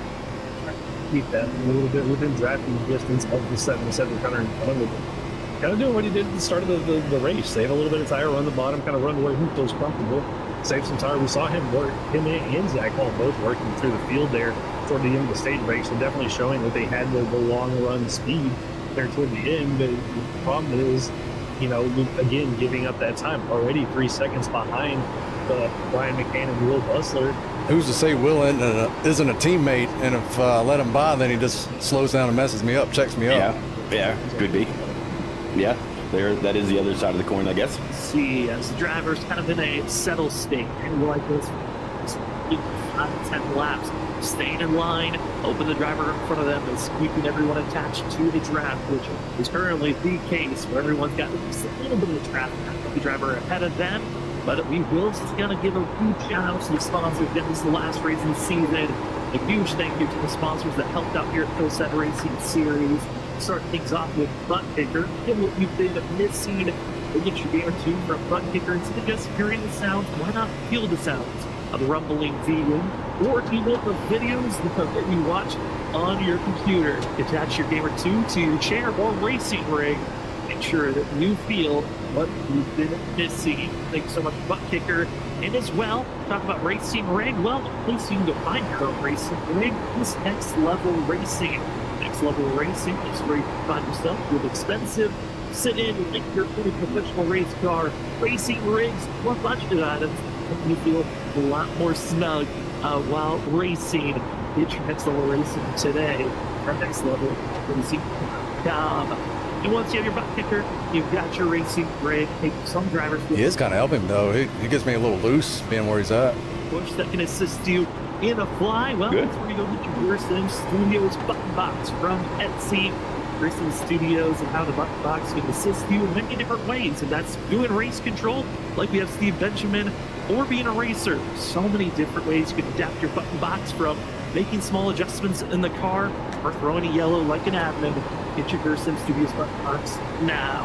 E: Keep that a little bit within drafting distance of the 77 Hunter in front of him. Kind of doing what he did at the start of the race. Save a little bit of tire, run the bottom, kind of run where he feels comfortable. Save some tire. We saw him and Zach Hall both working through the field there. toward the end of the stage break, so definitely showing that they had the long run speed there toward the end. But the problem is, you know, again, giving up that time already 3 seconds behind Brian McCann and Will Bustler.
B: Who's to say Will isn't a teammate, and if I let him by, then he just slows down and messes me up, checks me up.
C: Yeah, could be. Yeah, that is the other side of the coin, I guess.
A: See, as the driver's kind of in a settle state, and like this, 10 laps, staying in line, open the driver in front of them, and keeping everyone attached to the draft, which is currently the case where everyone's got just a little bit of traffic. The driver ahead of them, but we will going to give a huge shout out to the sponsors. This is the last race of the season. A huge thank you to the sponsors that helped out here at Phil Set Racing Series. Start things off with Butt Kicker. Give what you've been missing. We'll get your Gamer 2 from Butt Kicker. Instead of just hearing the sounds, why not feel the sounds of the rumbling V1 or keep up the videos that you watch on your computer? Attach your Gamer 2 to your chair or racing rig. Make sure that you feel what you've been missing. Thanks so much, Butt Kicker. And as well, talk about racing rig. Well, the place you can go find your own racing rig is Next Level Racing. Next Level Racing is where you can find yourself with expensive sit-in, like your fully professional race car, racing rigs, or budget items. And you feel a lot more snug while racing. Get your Next Level Racing today. Our Next Level Racing.com. And once you have your Butt Kicker, you've got your racing rig. Hey, some drivers
B: He is kind of helping, though. He gets me a little loose being where he's at.
A: push that can assist you in a fly. Well,
C: Good.
A: that's where you go get your Gerson Studios button box from Etsy. Gerson Studios and how the button box can assist you in many different ways. And that's doing race control, like we have Steve Benjamin, or being a racer. So many different ways you can adapt your button box, from making small adjustments in the car or throwing a yellow like an admin. Get your Gerson Studios button box now.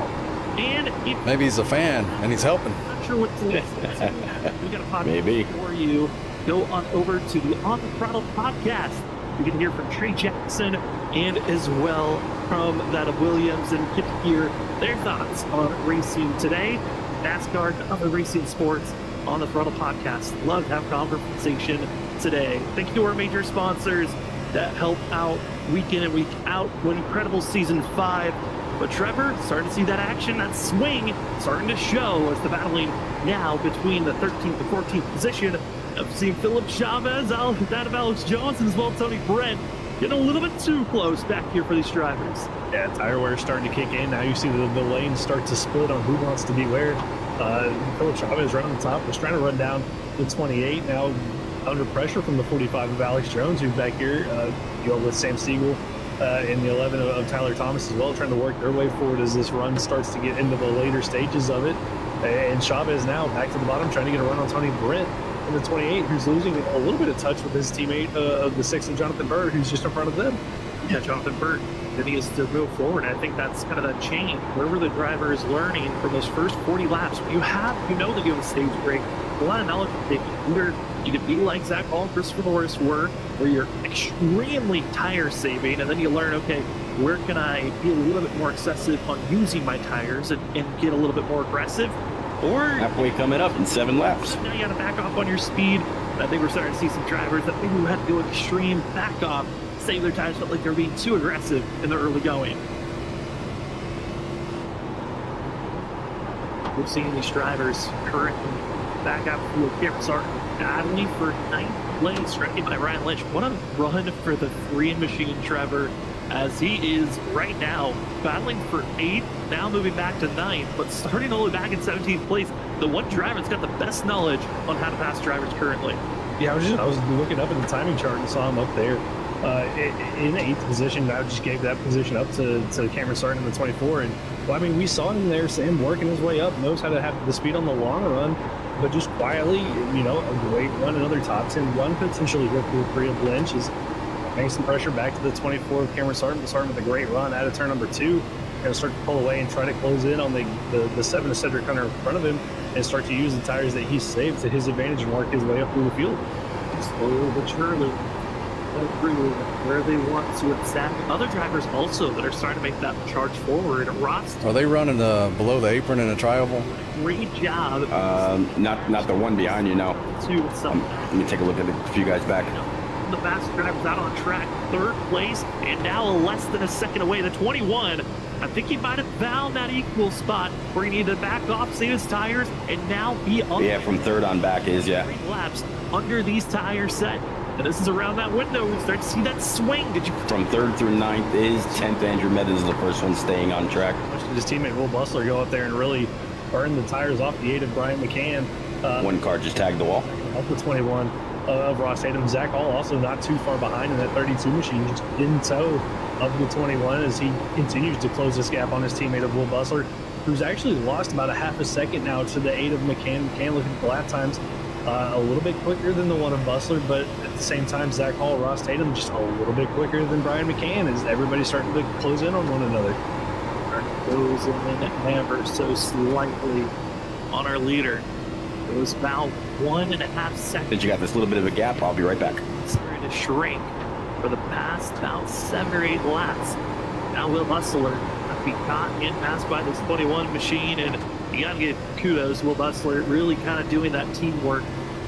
A: And if
B: Maybe he's a fan and he's helping.
A: you're not sure what to listen to, we got a podcast
C: Maybe.
A: for you. Go on over to the On the Throttle podcast. You can hear from Trey Jackson and as well from that of Williams and Kip here, their thoughts on racing today, NASCAR, and other racing sports on the Throttle podcast. Love to have conversation today. Thank you to our major sponsors that help out week in and week out. What incredible season 5. But Trevor, starting to see that action, that swing, starting to show as the battling now between the 13th and 14th position. I've seen Philip Chavez, that of Alex Jones, and as well Tony Brent getting a little bit too close back here for these drivers.
E: Yeah, tire wear starting to kick in. Now you see the lanes start to split on who wants to be where. Philip Chavez right on the top was trying to run down the 28. Now under pressure from the 45 of Alex Jones, who's back here, with Sam Siegel in the 11 of Tyler Thomas as well, trying to work their way forward as this run starts to get into the later stages of it. And Chavez now back to the bottom, trying to get a run on Tony Brent in the 28, who's losing a little bit of touch with his teammate of the 6 of Jonathan Bird, who's just in front of them.
A: Yeah, Jonathan Burt continues to move forward. I think that's kind of that change. Where were the drivers learning from those first 40 laps? You know that you have a stage break, a lot of knowledge to take. You could be like Zach Hall and Christopher Norris were, where you're extremely tire saving, and then you learn, okay, where can I be a little bit more excessive on using my tires and get a little bit more aggressive? Or
C: Halfway coming up in 7 laps.
A: now you got to back off on your speed. I think we're starting to see some drivers that maybe had to go extreme back off, save their tires, felt like they're being too aggressive in the early going. We're seeing these drivers currently back out to Cameron Sarton battling for 9th place, directed by Ryan Lynch. What a run for the 3 machine, Trevor, as he is right now battling for 8th, now moving back to 9th, but starting all the way back in 17th place. The one driver that's got the best knowledge on how to pass drivers currently.
E: Yeah, I was looking up at the timing chart and saw him up there in 8th position. I just gave that position up to Cameron Sarton in the 24. And well, I mean, we saw him there, Sam, working his way up, knows how to have the speed on the long run, but just quietly, a great run, another top 10 run, potentially here for the 3 of Lynch is getting some pressure back to the 24 of Cameron Sarton, starting with a great run out of turn number 2. Start to pull away and try to close in on the 7 of Cedric Hunter in front of him and start to use the tires that he saved to his advantage and work his way up through the field.
A: Slowly but surely, through where they want to attack. Other drivers also that are starting to make that charge forward. Ross,
B: Are they running below the apron in a tri-oval?
A: great job.
C: Not the one behind you now.
A: To some
C: Let me take a look at a few guys back.
A: the fastest drivers out on track. Third place, and now less than a second away. The 21, I think he might have found that equal spot where he needed to back off, save his tires, and now be on.
C: Yeah, from third on back is, yeah.
A: 3 laps under these tires set. And this is around that window. We start to see that swing. Did you?
C: From third through ninth is 10th. Andrew Meadows is the first one staying on track.
E: His teammate Will Bustler go up there and really burn the tires off the 8 of Brian McCann.
C: One car just tagged the wall.
E: Up the 21 of Ross Tatum. Zach Hall also not too far behind in that 32 machine, just in tow of the 21 as he continues to close this gap on his teammate of Will Bustler, who's actually lost about a half a second now to the 8 of McCann. McCann looking at the lap times a little bit quicker than the 1 of Bustler, but at the same time, Zach Hall, Ross Tatum just a little bit quicker than Brian McCann as everybody's starting to close in on one another.
A: Goes in ever so slightly on our leader. It was about 1.5 seconds.
C: Since you got this little bit of a gap, I'll be right back.
A: Starting to shrink for the past about 7 or 8 laps. Now Will Bustler be caught in pass by this 21 machine, and you gotta give kudos. Will Bustler really kind of doing that teamwork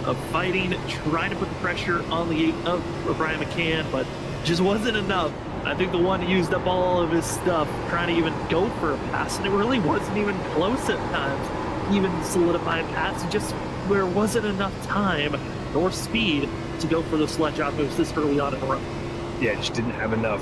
A: of fighting, trying to put the pressure on the 8 of Brian McCann, but just wasn't enough. I think the one used up all of his stuff trying to even go for a pass, and it really wasn't even close at times. Even solidifying pass, just there wasn't enough time nor speed to go for those sled job moves this early on in the run.
E: Yeah, just didn't have enough,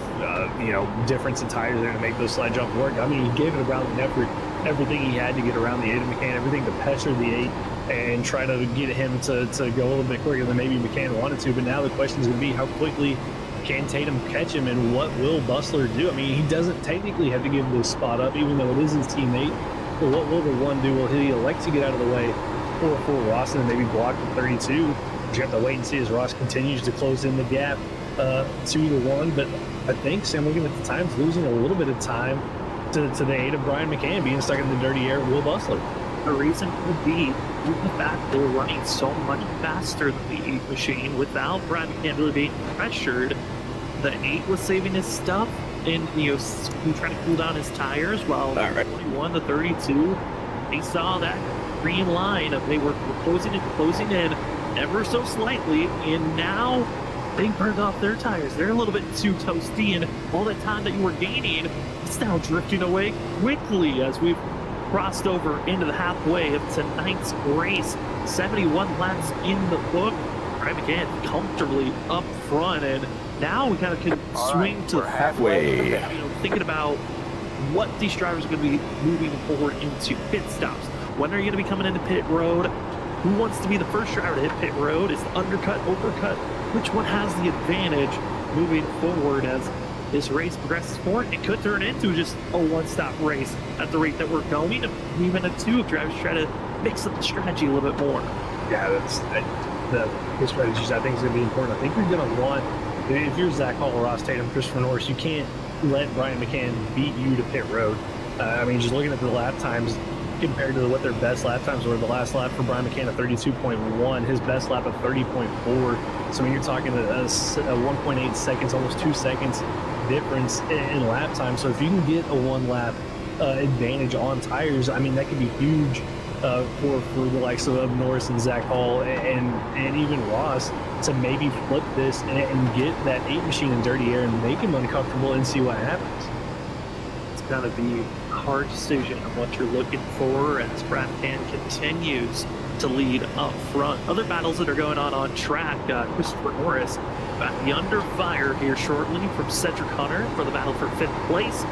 E: difference in tires there to make those sled jumps work. I mean, he gave it a valiant effort, everything he had to get around the 8 of McCann, everything to pressure the 8 and try to get him to go a little bit quicker than maybe McCann wanted to. But now the question is going to be how quickly can Tatum catch him, and what will Bustler do? I mean, he doesn't technically have to give this spot up, even though it is his teammate. But what will the 1 do? Will he elect to get out of the way for Ross and maybe block the 32? But you have to wait and see as Ross continues to close in the gap to the 1. But I think Sam, looking at the times, losing a little bit of time to the 8 of Brian McCann, being stuck in the dirty air of Will Bustler.
A: The reason could be the fact they were running so much faster than the 8 machine without Brian McCann really being pressured. The 8 was saving his stuff and trying to cool down his tires, while the 21, the 32, they saw that green line of they were closing in ever so slightly, and now they burned off their tires. They're a little bit too toasty, and all that time that you were gaining, it's now drifting away quickly as we've crossed over into the halfway of tonight's race. 71 laps in the book. Brian McCann comfortably up front, and now we kind of can swing to the
C: halfway.
A: Thinking about what these drivers are going to be moving forward into pit stops. When are you going to be coming into pit road? Who wants to be the first driver to hit pit road? Is the undercut, overcut? Which one has the advantage moving forward as this race progresses forward? It could turn into just a one-stop race at the rate that we're going, even a 2 if drivers try to mix up the strategy a little bit more.
E: Yeah, the strategies I think is going to be important. I think you're going to want, if you're Zach Hall, Ross Tatum, Christopher Norris, you can't let Brian McCann beat you to pit road. I mean, just looking at the lap times compared to what their best lap times were, the last lap for Brian McCann at 32.1, his best lap of 30.4. So when you're talking a 1.8 seconds, almost 2 seconds difference in lap time. So if you can get a 1 lap advantage on tires, I mean, that could be huge for the likes of Norris and Zach Hall and even Ross to maybe flip this and get that 8 machine in dirty air and make him uncomfortable and see what happens.
A: It's going to be a hard decision on what you're looking for as Brian McCann continues to lead up front. Other battles that are going on track, Christopher Norris about to be under fire here shortly from Cedric Hunter for the battle for 5th place.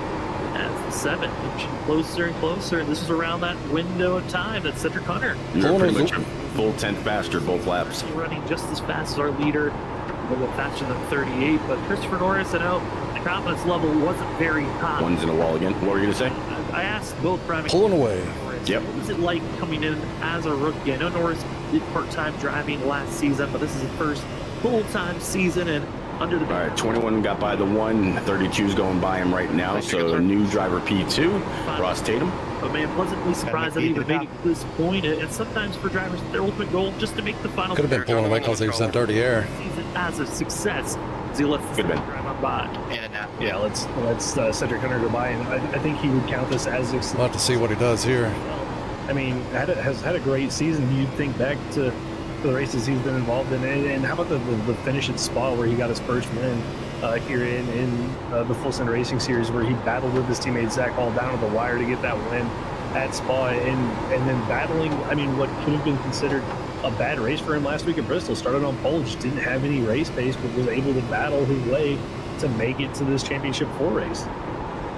A: As the 7 inching closer and closer, and this is around that window of time that Cedric Hunter.
C: You're pretty much a full 10th faster both laps.
A: Running just as fast as our leader, a little bit faster than 38, but Christopher Norris, I know the confidence level wasn't very high.
C: One's in a wall again. What were you going to say?
A: I asked both Brian McCann
B: Pulling away.
C: Yep.
A: What was it like coming in as a rookie? I know Norris did part-time driving last season, but this is his first full-time season, and under the...
C: All right, 21 got by the 1, 32's going by him right now, so new driver P2, Ross Tatum.
A: But man, pleasantly surprised that he even made it to this point, and sometimes for drivers, their ultimate goal just to make the final...
B: Could have been pulling away because he was in dirty air.
A: Season as a success, as he lets the drive on by.
E: Yeah, let's Cedric Hunter go by, and I think he would count this as...
B: We'll have to see what he does here.
E: I mean, has had a great season. You'd think back to for the races he's been involved in. And how about the finish at Spa where he got his first win here in the Full Send Racing Series, where he battled with his teammate Zach Hall down to the wire to get that win at Spa, and then battling, I mean, what could have been considered a bad race for him last week at Bristol. Started on pole, just didn't have any race pace, but was able to battle his way to make it to this Championship 4 race.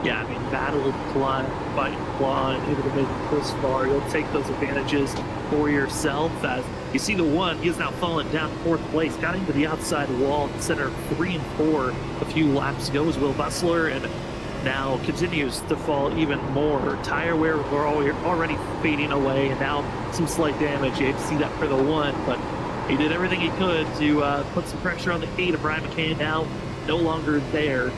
A: Yeah, I mean, battle, climb, fight, claw, able to make it this far. You'll take those advantages for yourself. As you see the one, he has now fallen down 4th place, got into the outside wall, center 3 and 4 a few laps ago as Will Bustler, and now continues to fall even more. Tire wear were already fading away, and now some slight damage. You hate to see that for the one, but he did everything he could to put some pressure on the 8 of Brian McCann, now no longer there.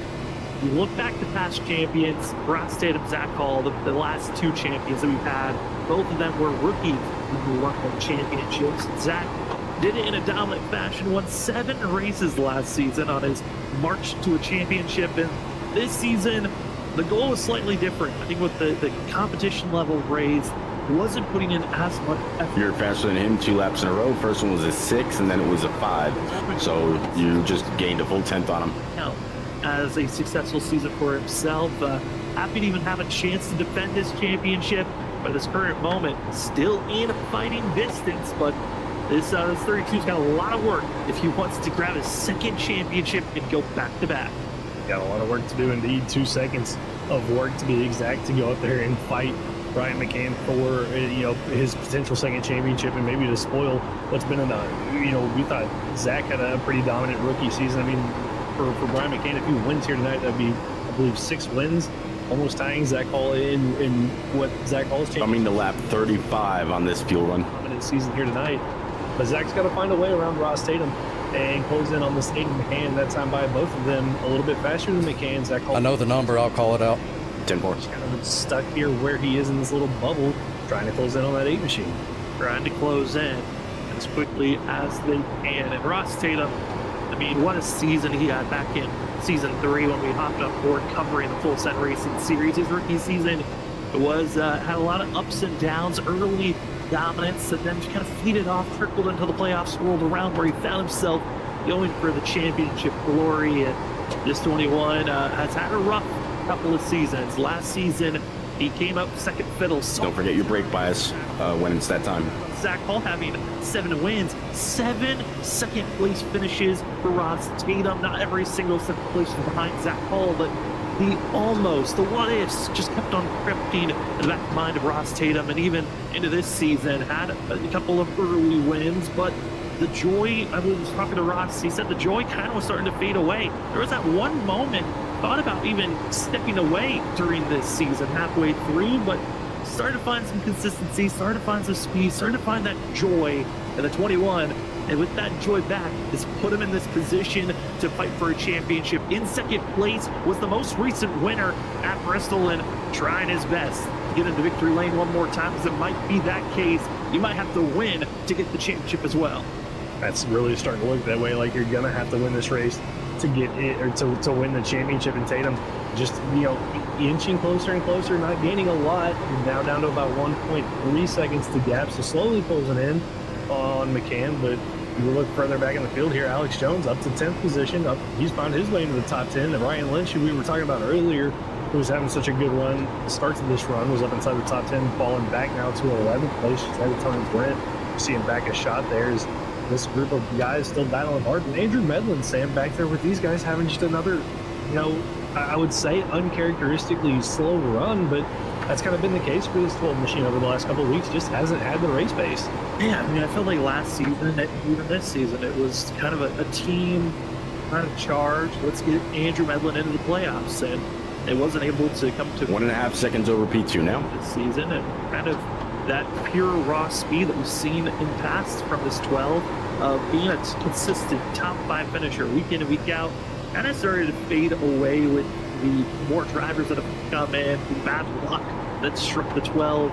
A: You look back to past champions, Ross Tatum, Zach Hall, the last 2 champions that we've had, both of them were rookies who won the championships. Zach did it in a dominant fashion, won 7 races last season on his march to a championship, and this season, the goal was slightly different. I think with the competition level raised, he wasn't putting in as much effort.
C: You're faster than him 2 laps in a row. First one was a 6, and then it was a 5. So you just gained a full 10th on him.
A: Now, as a successful season for himself, happy to even have a chance to defend his championship. But at this current moment, still in a fighting distance, but this 32's got a lot of work if he wants to grab his 2nd championship and go back-to-back.
E: Got a lot of work to do indeed. 2 seconds of work to be exact to go up there and fight Brian McCann for his potential 2nd championship, and maybe to spoil what's been we thought Zach had a pretty dominant rookie season. I mean, for Brian McCann, if he wins here tonight, that'd be, I believe, 6 wins, almost tying Zach Hall in what Zach Hall's championship.
C: Coming to lap 35 on this fuel run.
E: Dominant season here tonight, but Zach's got to find a way around Ross Tatum and close in on the State and McCann. That time by both of them a little bit faster than McCann. Zach Hall,
B: I know the number. I'll call it out.
C: 10-4.
E: He's kind of stuck here where he is in this little bubble, trying to close in on that 8 machine.
A: Trying to close in as quickly as they can. And Ross Tatum, I mean, what a season he had back in season 3 when we hopped on board covering the Full Send Racing Series. His rookie season was had a lot of ups and downs, early dominance, and then just kind of faded off, trickled until the playoffs rolled around, where he found himself going for the championship glory. And this 21 has had a rough couple of seasons. Last season, he came up 2nd fiddle.
C: Don't forget your brake bias when it's that time.
A: Zach Hall having 7 wins, 7 2nd place finishes for Ross Tatum. Not every single 2nd place behind Zach Hall, but the almost, the what ifs just kept on creeping in the back of the mind of Ross Tatum, and even into this season had a couple of early wins, but the joy, I was talking to Ross, he said the joy kind of was starting to fade away. There was that one moment, thought about even stepping away during this season, halfway through, but started to find some consistency, started to find some speed, started to find that joy in the 21. And with that joy back, has put him in this position to fight for a championship. In 2nd place was the most recent winner at Bristol, and trying his best to get into victory lane one more time, because it might be that case. You might have to win to get the championship as well.
E: That's really starting to look that way, like you're going to have to win this race to get it, or to win the championship. And Tatum just, inching closer and closer, not gaining a lot. You're now down to about 1.3 seconds to gap, so slowly closing in on McCann. But you look further back in the field here, Alex Jones up to 10th position. He's found his way into the top 10. And Ryan Lynch, who we were talking about earlier, who was having such a good run, the start to this run, was up inside the top 10, falling back now to 11th place. She's had a ton of Brent. You see him back a shot there. Is this group of guys still battling hard. And Andrew Medlin, Sam, back there with these guys having just another, I would say uncharacteristically slow run, but that's kind of been the case for this 12 machine over the last couple of weeks. Just hasn't had the race pace.
A: Yeah, I mean, I felt like last season, and even this season, it was kind of a team kind of charge. Let's get Andrew Medlin into the playoffs, and it wasn't able to come to
C: 1.5 seconds over P2 now.
A: This season, and kind of that pure raw speed that we've seen in past from this 12, being a consistent top 5 finisher week in and week out, kind of started to fade away with the more drivers that have come in, the bad luck that struck the 12.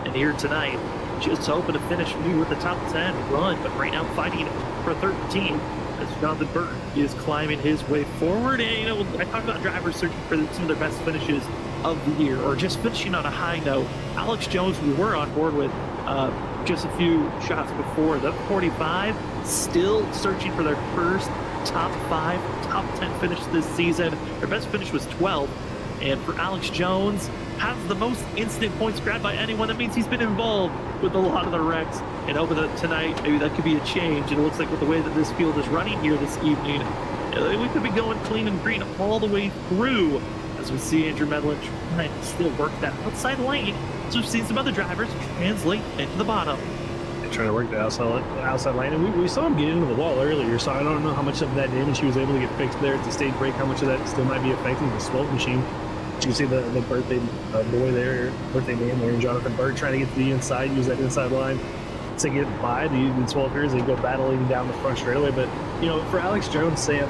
A: And here tonight, just hoping to finish maybe with the top 10 run, but right now fighting for 13 as Jonathan Burton is climbing his way forward. And, I talked about drivers searching for some of their best finishes of the year, or just finishing on a high note. Alex Jones, we were on board with just a few shots before. The 45 still searching for their first top 5, top 10 finish this season. Their best finish was 12th. And for Alex Jones, has the most instant points grabbed by anyone. That means he's been involved with a lot of the wrecks. And over tonight, maybe that could be a change. It looks like with the way that this field is running here this evening, we could be going clean and green all the way through as we see Andrew Medlin trying to still work that outside lane. So we've seen some other drivers translate into the bottom.
E: Trying to work the outside lane, and we saw him get into the wall earlier, so I don't know how much of that damage he was able to get fixed there at the stage break, how much of that still might be affecting the smoke machine. You can see the birthday boy there, birthday man there, Jonathan Bird, trying to get to the inside, use that inside line to get by the 12 here as they go battling down the front straightaway. But, you know, for Alex Jones, Sam,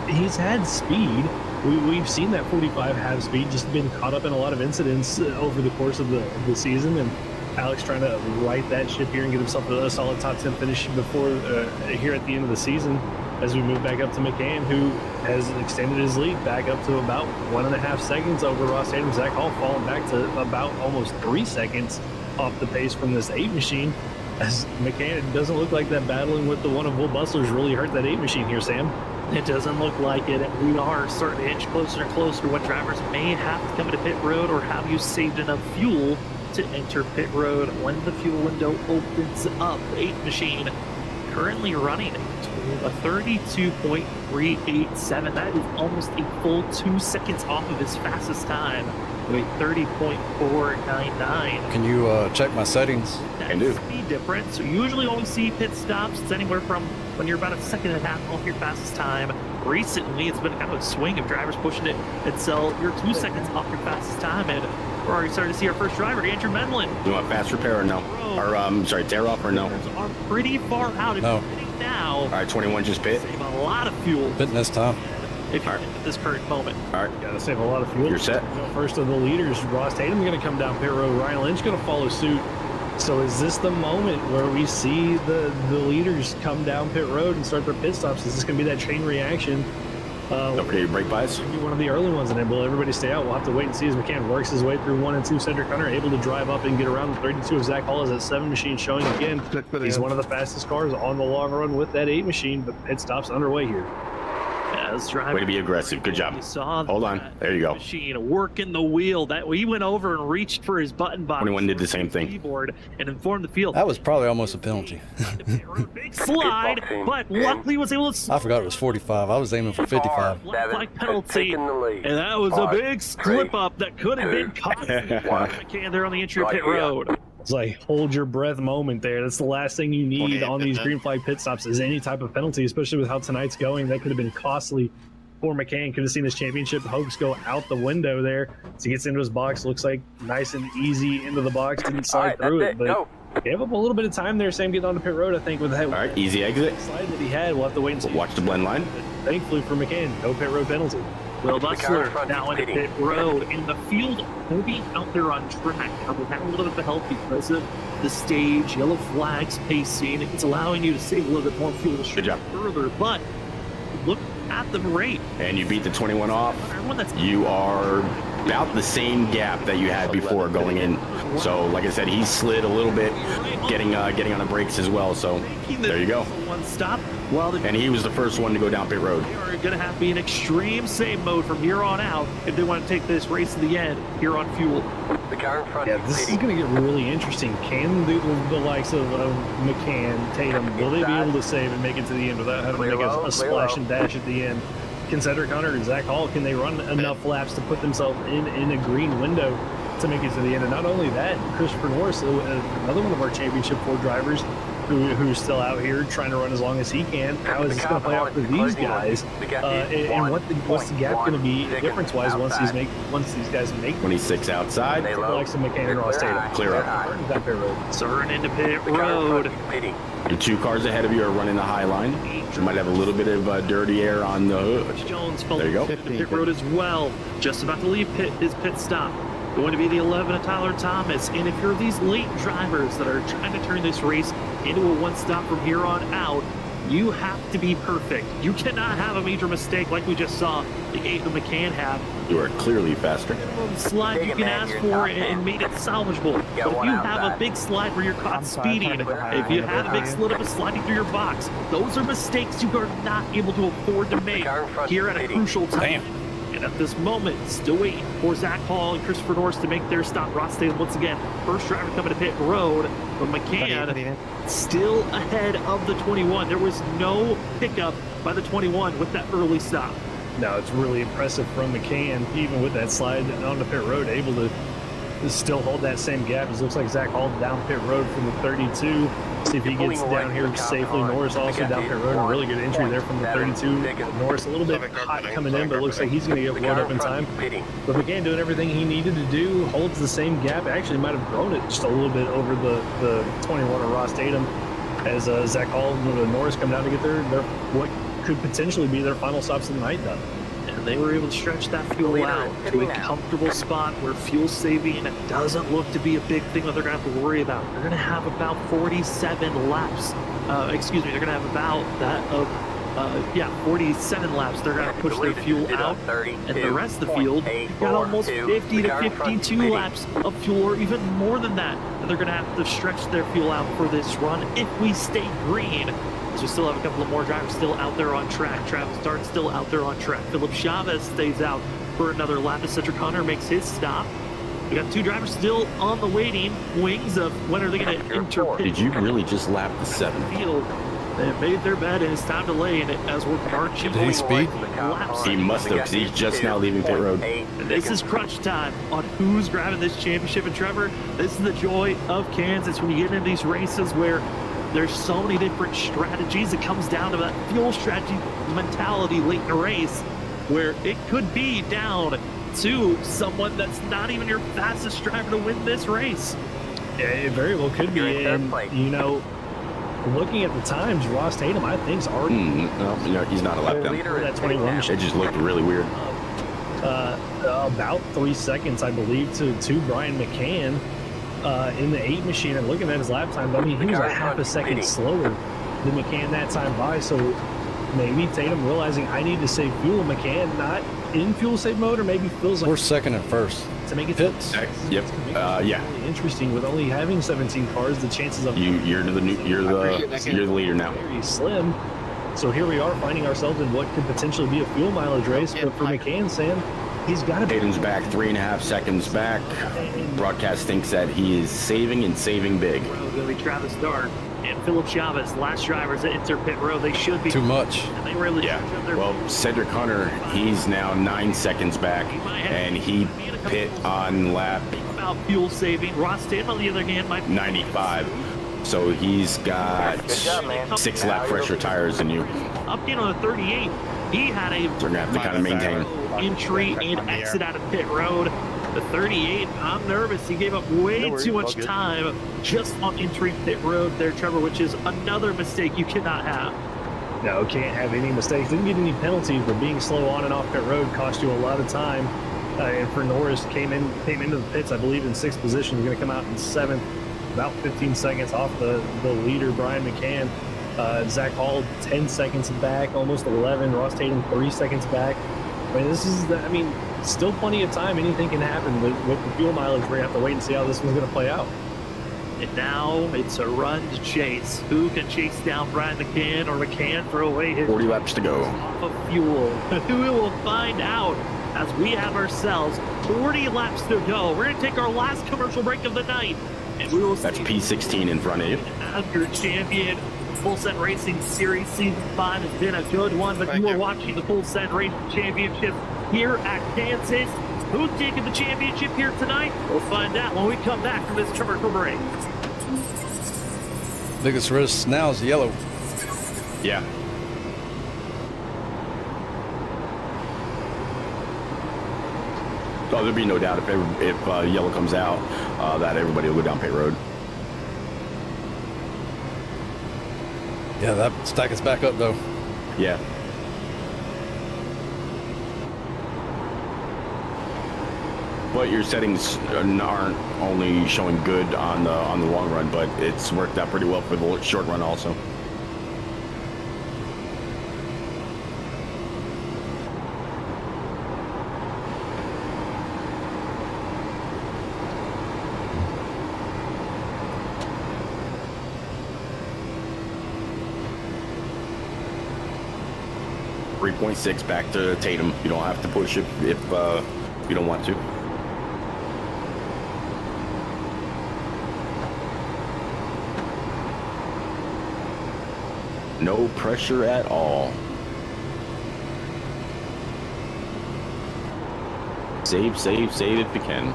E: he's had speed. We've seen that 45 have speed, just been caught up in a lot of incidents over the course of the season, and Alex trying to right that ship here and get himself a solid top 10 finish before here at the end of the season as we move back up to McCann, who has extended his lead back up to about 1.5 seconds over Ross Tatum. Zach Hall falling back to about almost 3 seconds off the pace from this 8 machine. As McCann, it doesn't look like that battling with the one of Will Bustler's really hurt that 8 machine here, Sam.
A: It doesn't look like it, and we are starting to inch closer and closer when drivers may have to come into pit road, or have you saved enough fuel to enter pit road when the fuel window opens up. 8 machine currently running a 32.387. That is almost a full 2 seconds off of his fastest time, with 30.499.
B: Can you check my settings?
A: That's the difference. So usually when we see pit stops, it's anywhere from when you're about 1.5 seconds off your fastest time. Recently, it's been kind of a swing of drivers pushing it until you're 2 seconds off your fastest time, and we're already starting to see our first driver, Andrew Medlin.
C: You want fast repair or no? Or, sorry, tear off or no?
A: Are pretty far out. If you're pitting now,
C: all right, 21 just pit.
A: Save a lot of fuel.
B: Pitting this time.
A: If you're at this current moment.
C: All right.
E: Got to save a lot of fuel.
C: You're set.
E: First of the leaders, Ross Tatum's going to come down pit road. Ryan Lynch going to follow suit. So is this the moment where we see the leaders come down pit road and start their pit stops? Is this going to be that chain reaction?
C: Don't forget your brake bias.
E: Maybe one of the early ones, and then will everybody stay out? We'll have to wait and see as McCann works his way through 1 and 2. Cedric Hunter able to drive up and get around the 32 of Zach Hall as that 7 machine showing again. He's one of the fastest cars on the long run with that 8 machine, but pit stops underway here.
C: Way to be aggressive. Good job. Hold on. There you go.
A: Machine working the wheel. That he went over and reached for his button box.
C: 21 did the same thing.
A: Keyboard and informed the field.
B: That was probably almost a penalty.
A: Big slide, but luckily was able to.
B: I forgot it was 45. I was aiming for 55.
A: Flag penalty, and that was a big slip up that could have been caught. McCann there on the entry of pit road.
E: It's like hold your breath moment there. That's the last thing you need on these green flag pit stops is any type of penalty, especially with how tonight's going. That could have been costly for McCann. Could have seen his championship hopes go out the window there. So he gets into his box, looks like nice and easy into the box, didn't slide through it, but gave up a little bit of time there, Sam, getting on the pit road, I think, with that.
C: All right, easy exit.
E: Slide that he had. We'll have to wait and see.
C: Watch the blend line.
E: But thankfully for McCann, no pit road penalty.
A: Will Bustler now in pit road, and the field will be out there on track. Now we've had a little bit of help because of the stage, yellow flags, pacing. It's allowing you to save a little bit more fuel
C: Good job.
A: further, but look at the rate.
C: And you beat the 21 off. You are about the same gap that you had before going in. So, like I said, he slid a little bit, getting on the brakes as well. So, there you go.
A: One stop.
C: And he was the first one to go down pit road.
A: They are going to have to be in extreme save mode from here on out if they want to take this race to the end here on fuel.
D: The car in front.
E: Yeah, this is going to get really interesting. Can the likes of McCann, Tatum, will they be able to save and make it to the end without having to make a splash and dash at the end? Can Cedric Hunter and Zach Hall, can they run enough laps to put themselves in a green window to make it to the end? And not only that, Christopher Norris, another one of our championship 4 drivers, who's still out here trying to run as long as he can. How is this going to play out for these guys? And what's the gap going to be difference-wise once these guys make
C: 26 outside.
E: the likes of McCann and Ross Tatum?
C: Clear up.
E: That pit road.
A: Turn into pit road.
C: Your 2 cars ahead of you are running the high line. You might have a little bit of dirty air on the hood.
A: Jones
C: There you go.
A: into pit road as well. Just about to leave his pit stop. Going to be the 11 of Tyler Thomas. And if you're these late drivers that are trying to turn this race into a one-stop from here on out, You have to be perfect. You cannot have a major mistake like we just saw the McCann have.
C: You are clearly faster.
A: Minimum slide you can ask for and made it salvageable. But if you have a big slide where you're caught speeding, if you have a big slip up sliding through your box, those are mistakes you are not able to afford to make here at a crucial time. And at this moment, still waiting for Zach Hall and Christopher Norris to make their stop. Ross Tatum once again, first driver coming to pit road, but McCann still ahead of the 21. There was no pickup by the 21 with that early stop.
E: No, it's really impressive from McCann, even with that slide on the pit road, able to still hold that same gap. It looks like Zach Hall down pit road from the 32. See if he gets down here safely. Norris also down pit road. A really good entry there from the 32. Norris a little bit hot coming in, but it looks like he's going to get loaded up in time. But McCann doing everything he needed to do, holds the same gap. Actually might have grown it just a little bit over the 21 of Ross Tatum as Zach Hall and Norris come down to get their what could potentially be their final stops of the night done.
A: And they were able to stretch that fuel out to a comfortable spot where fuel saving doesn't look to be a big thing that they're going to have to worry about. They're going to have about 47 laps. They're going to have about that of 47 laps. They're going to push their fuel out, and the rest of the field got almost 50 to 52 laps of fuel, or even more than that. And they're going to have to stretch their fuel out for this run if we stay green. So we still have a couple of more drivers still out there on track. Travis Dart still out there on track. Philip Chavez stays out for another lap as Cedric Hunter makes his stop. We got two drivers still on the waiting wings of when are they going to enter pit.
C: Did you really just lap the 7?
A: Field. They have made their bed and it's time to lay in it as we're marching.
B: Did he speed?
A: Laps.
C: He must have, because he's just now leaving pit road.
A: And this is crunch time on who's grabbing this championship. And Trevor, this is the joy of Kansas when you get into these races where there's so many different strategies. It comes down to that fuel strategy mentality late in the race where it could be down to someone that's not even your fastest driver to win this race.
E: Yeah, it very well could be. And, you know, looking at the times, Ross Tatum, I think, is already...
C: No, he's not a lap down.
E: That 21
C: It just looked really weird.
E: About 3 seconds, I believe, to Brian McCann. In the 8 machine, and looking at his lap time, I mean, he was a half a second slower than McCann that time by. So maybe Tatum realizing I need to save fuel. McCann not in fuel save mode, or maybe feels like
B: We're second and first.
E: to make it
B: Pits.
C: Yep. Yeah.
E: really interesting with only having 17 cars. The chances of
C: You're the leader now.
E: very slim. So here we are finding ourselves in what could potentially be a fuel mileage race. But for McCann, Sam, he's got to be.
C: Tatum's back 3.5 seconds back. Broadcast thinks that he is saving and saving big.
A: Going to be Travis Dart and Philip Chavez, last drivers that enter pit road. They should be
B: Too much.
A: And they really
C: Well, Cedric Hunter, he's now 9 seconds back, and he pit on lap
A: about fuel saving. Ross Tatum, on the other hand, might
C: 95. So he's got 6 lap fresher tires than you.
A: up in on the 38. He had a
C: They're going to have to kind of maintain.
A: entry and exit out of pit road. The 38, I'm nervous. He gave up way too much time just on entering pit road there, Trevor, which is another mistake you cannot have.
E: No, can't have any mistakes. Didn't get any penalties, but being slow on and off pit road cost you a lot of time. And for Norris, came into the pits, I believe, in 6th position. He's going to come out in 7th, about 15 seconds off the leader, Brian McCann. Zach Hall, 10 seconds back, almost 11. Ross Tatum, 3 seconds back. I mean, still plenty of time. Anything can happen with the fuel mileage. We have to wait and see how this one's going to play out.
A: And now it's a run to chase. Who can chase down Brian McCann, or McCann throw away his
C: 40 laps to go.
A: off of fuel? We will find out as we have ourselves 40 laps to go. We're going to take our last commercial break of the night. And we will
C: That's
A: see
C: P16 in front of you.
A: after champion. Full Set Racing Series Season 5 has been a good one, but you are watching the Full Set Racing Championship here at Kansas. Who's taking the championship here tonight? We'll find out when we come back from this commercial break.
B: Biggest risk now is yellow.
C: Yeah. Oh, there'd be no doubt if yellow comes out that everybody will go down pit road.
B: Yeah, that stack us back up though.
C: Yeah. But your settings aren't only showing good on the long run, but it's worked out pretty well for the short run also. 3.6 back to Tatum. You don't have to push it if you don't want to. No pressure at all. Save if you can.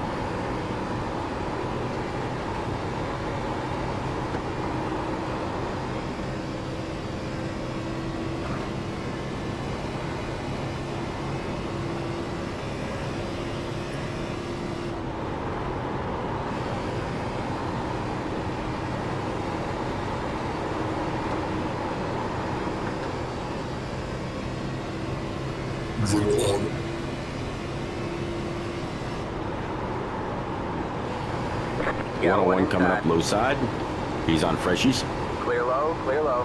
D: Yeah,
C: 101 coming up low side. He's on freshies.
D: Clear low, clear low.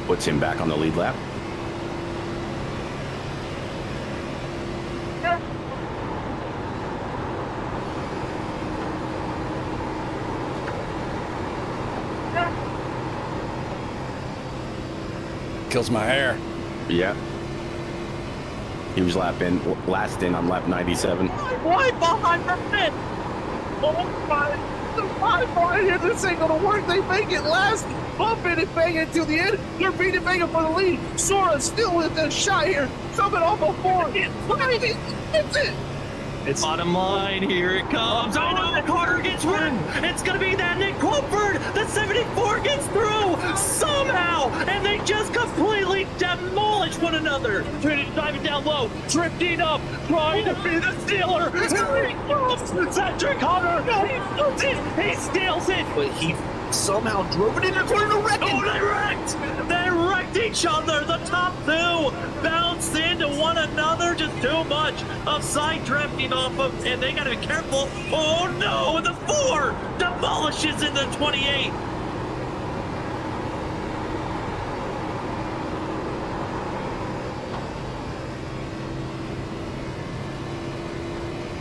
C: Puts him back on the lead lap.
B: Kills my hair.
C: Yeah. He was last in on lap 97.
A: Why behind the pit? Oh my! Why here? This ain't gonna work. They make it last. Bump it and bang it till the end. They're beating Vega for the lead. Sora still with the shot here. Coming off a four. It's it.
E: It's
A: Bottom line, here it comes. Oh no, Carter gets rid. It's gonna be that Nick Crawford. The 74 gets through somehow, and they just completely demolish one another. Diving down low, drifting up, trying to be the stealer. Here he comes, Cedric Hunter. He steals it, but he somehow drove it in according to Wreck. Oh, they wrecked! They wrecked each other. The top two bounced into one another. Just too much of side drifting off of, and they gotta be careful. Oh no! The 4 demolishes in the 28.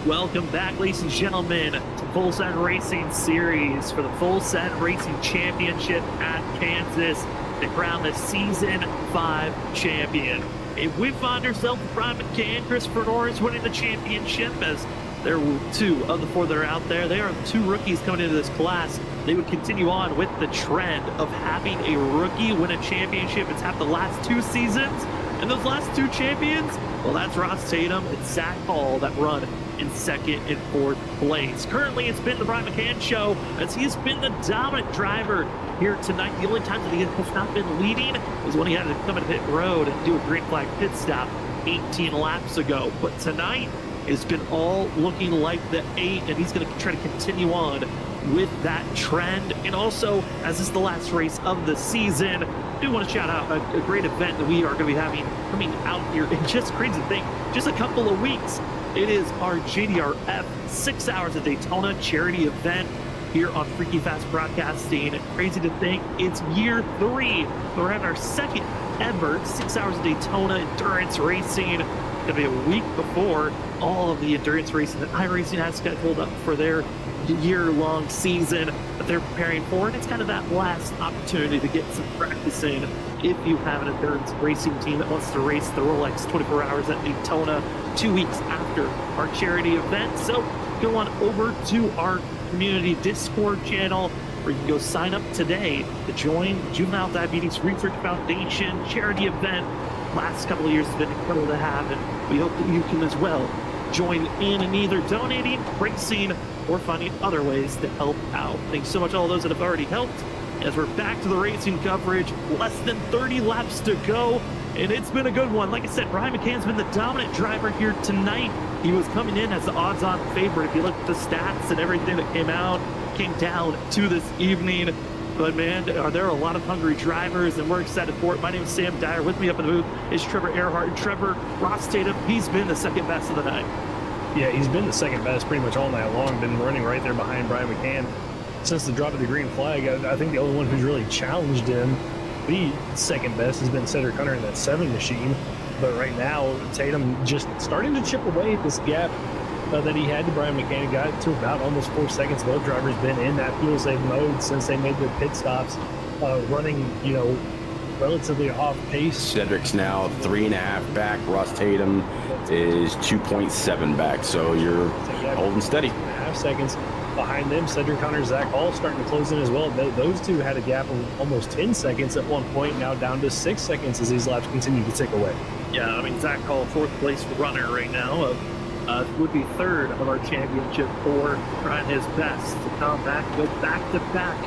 A: Welcome back, ladies and gentlemen, to Full Set Racing Series for the Full Set Racing Championship at Kansas to crown the Season 5 champion. If we find ourselves with Brian McCann, Christopher Norris winning the championship, as there were 2 of the 4 that are out there. They are 2 rookies coming into this class. They would continue on with the trend of having a rookie win a championship. It's happened the last 2 seasons. And those last 2 champions, well, that's Ross Tatum and Zach Hall that run in 2nd and 4th place. Currently, it's been the Brian McCann Show, as he has been the dominant driver here tonight. The only time that he has not been leading was when he had to come into pit road and do a green flag pit stop 18 laps ago. But tonight, it's been all looking like the 8, and he's going to try to continue on with that trend. And also, as this is the last race of the season, I do want to shout out a great event that we are going to be having coming out here in just crazy thing, just a couple of weeks. It is our JDRF 6 Hours of Daytona charity event here on Freaky Fast Broadcasting. Crazy to think it's year 3. We're having our 2nd ever 6 Hours of Daytona endurance racing. It's going to be a week before all of the endurance racing that iRacing has scheduled up for their year-long season that they're preparing for. And it's kind of that last opportunity to get some practice in if you have an endurance racing team that wants to race the Rolex 24 Hours at Daytona 2 weeks after our charity event. So go on over to our community Discord channel where you can go sign up today to join the Juvenile Diabetes Research Foundation charity event. Last couple of years has been incredible to have, and we hope that you can as well join in either donating, racing, or finding other ways to help out. Thanks so much to all those that have already helped. As we're back to the racing coverage, less than 30 laps to go, and it's been a good one. Like I said, Brian McCann's been the dominant driver here tonight. He was coming in as the odds-on favorite. If you look at the stats and everything that came down to this evening. But man, there are a lot of hungry drivers, and we're excited for it. My name is Sam Dyer. With me up in the booth is Trevor Earhart. And Trevor, Ross Tatum, he's been the second best of the night.
E: Yeah, he's been the second best pretty much all night long. Been running right there behind Brian McCann since the drop of the green flag. I think the only one who's really challenged him, the second best, has been Cedric Hunter in that 7 machine. But right now, Tatum just starting to chip away at this gap that he had to Brian McCann. Got to about almost 4 seconds. Both drivers been in that fuel save mode since they made their pit stops. running, relatively off pace.
C: Cedric's now 3.5 back. Ross Tatum is 2.7 back. So you're holding steady.
E: 2.5 seconds behind them. Cedric Hunter, Zach Hall starting to close in as well. Those two had a gap of almost 10 seconds at one point, now down to 6 seconds as these laps continue to tick away.
A: Yeah, I mean, Zach Hall, fourth place runner right now, would be third of our championship for trying his best to come back, go back to back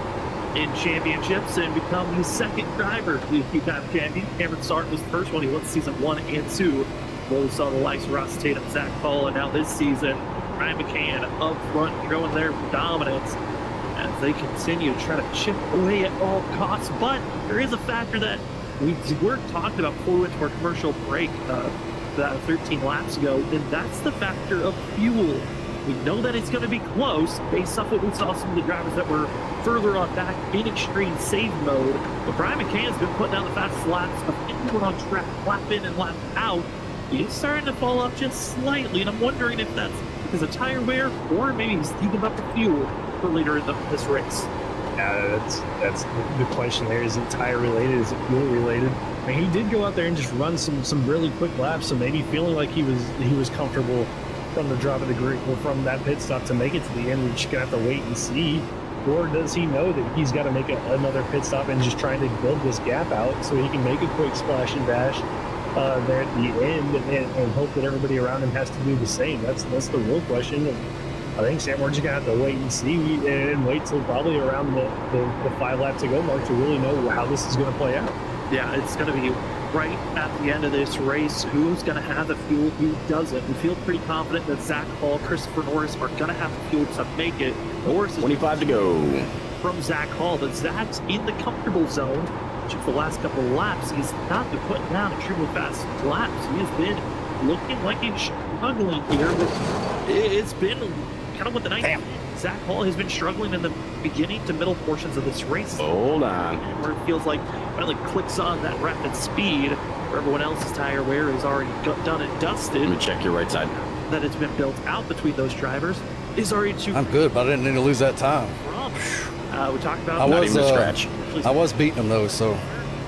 A: in championships and become the second driver to become champion. Cameron Sarton was the first one. He won season 1 and 2. Well, we saw the likes of Ross Tatum, Zach Hall, and now this season, Ryan McCann up front, showing their dominance as they continue to try to chip away at all costs. But there is a factor that we were talking about before we went to our commercial break about 13 laps ago, and that's the factor of fuel. We know that it's going to be close based off what we saw some of the drivers that were further on back in extreme save mode. But Brian McCann's been putting down the fastest laps of anyone on track, lap in and lap out. He's starting to fall off just slightly, and I'm wondering if that's because of tire wear or maybe he's heating up the fuel for later in this race.
E: Yeah, that's the question there. Is it tire related? Is it fuel related? I mean, he did go out there and just run some really quick laps, so maybe feeling like he was comfortable from the drop of the grid or from that pit stop to make it to the end. We're just gonna have to wait and see. Or does he know that he's got to make another pit stop and just trying to build this gap out so he can make a quick splash and dash there at the end and hope that everybody around him has to do the same? That's the real question. And I think, Sam, we're just gonna have to wait and see and wait till probably around the 5 lap to go mark to really know how this is going to play out.
A: Yeah, it's going to be right at the end of this race. Who's going to have the fuel? Who doesn't? We feel pretty confident that Zach Hall, Christopher Norris are going to have the fuel to make it. Norris is
C: 25 to go.
A: from Zach Hall, but Zach's in the comfortable zone. For the last couple of laps, he's not been putting down extremely fast laps. He has been looking like he's struggling here. But it's been kind of what the night. Zach Hall has been struggling in the beginning to middle portions of this race.
C: Hold on.
A: Where it feels like finally clicks on that rapid speed, where everyone else's tire wear is already done and dusted.
C: Let me check your right side.
A: That it's been built out between those drivers is already too.
B: I'm good, but I didn't need to lose that time.
A: We talked about
B: I
C: Not
B: was
C: even a scratch.
B: I was beating them though, so